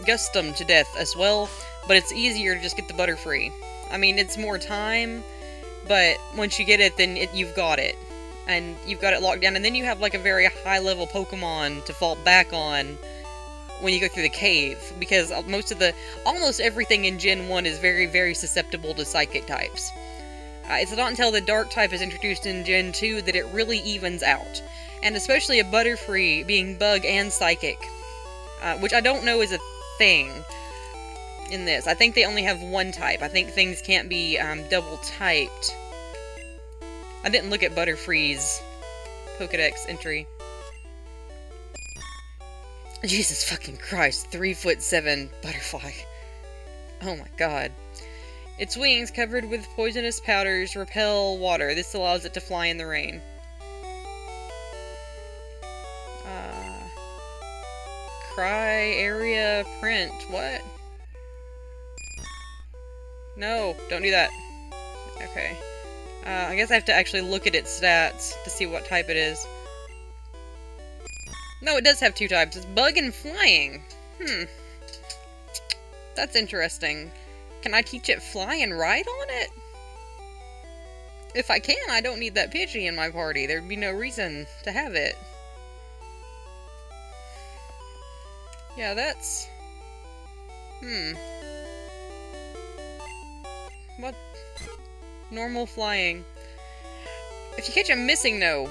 gust them to death as well, but it's easier to just get the Butterfree. I mean, it's more time, but once you get it, then you've got it. And you've got it locked down, and then you have, like, a very high-level Pokemon to fall back on when you go through the cave, because almost everything in Gen 1 is very, very susceptible to psychic types. It's not until the dark type is introduced in Gen 2 that it really evens out, and especially a Butterfree being bug and psychic, which I don't know is a thing in this. I think they only have one type. I think things can't be double typed. I didn't look at Butterfree's Pokedex entry. Jesus fucking Christ, 3'7" butterfly. Oh my god. Its wings, covered with poisonous powders, repel water. This allows it to fly in the rain. Cry area print. What? No, don't do that. Okay. I guess I have to actually look at its stats to see what type it is. No, it does have two types. It's bug and flying. That's interesting. Can I teach it fly and ride on it? If I can, I don't need that Pidgey in my party. There'd be no reason to have it. Yeah, that's... What? Normal flying. If you catch a missing no,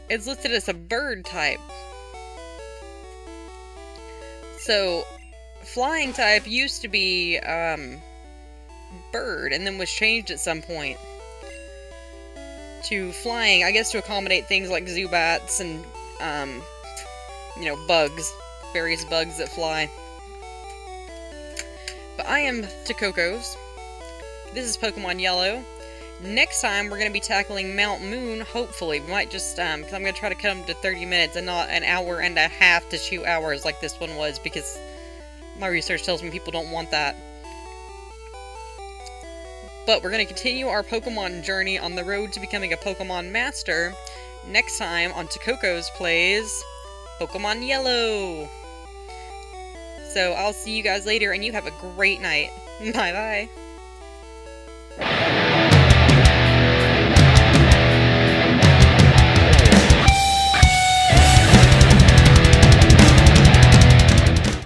it's listed as a bird type. So, flying type used to be, bird, and then was changed at some point to flying, I guess to accommodate things like Zubats and, you know, bugs. Various bugs that fly. But I am Takocos. This is Pokemon Yellow. Next time, we're going to be tackling Mount Moon, hopefully. We might just, because I'm going to try to cut them to 30 minutes and not an hour and a half to 2 hours like this one was, because my research tells me people don't want that. But we're going to continue our Pokemon journey on the road to becoming a Pokemon Master next time on Takocos Plays Pokemon Yellow. So I'll see you guys later, and you have a great night. Bye-bye.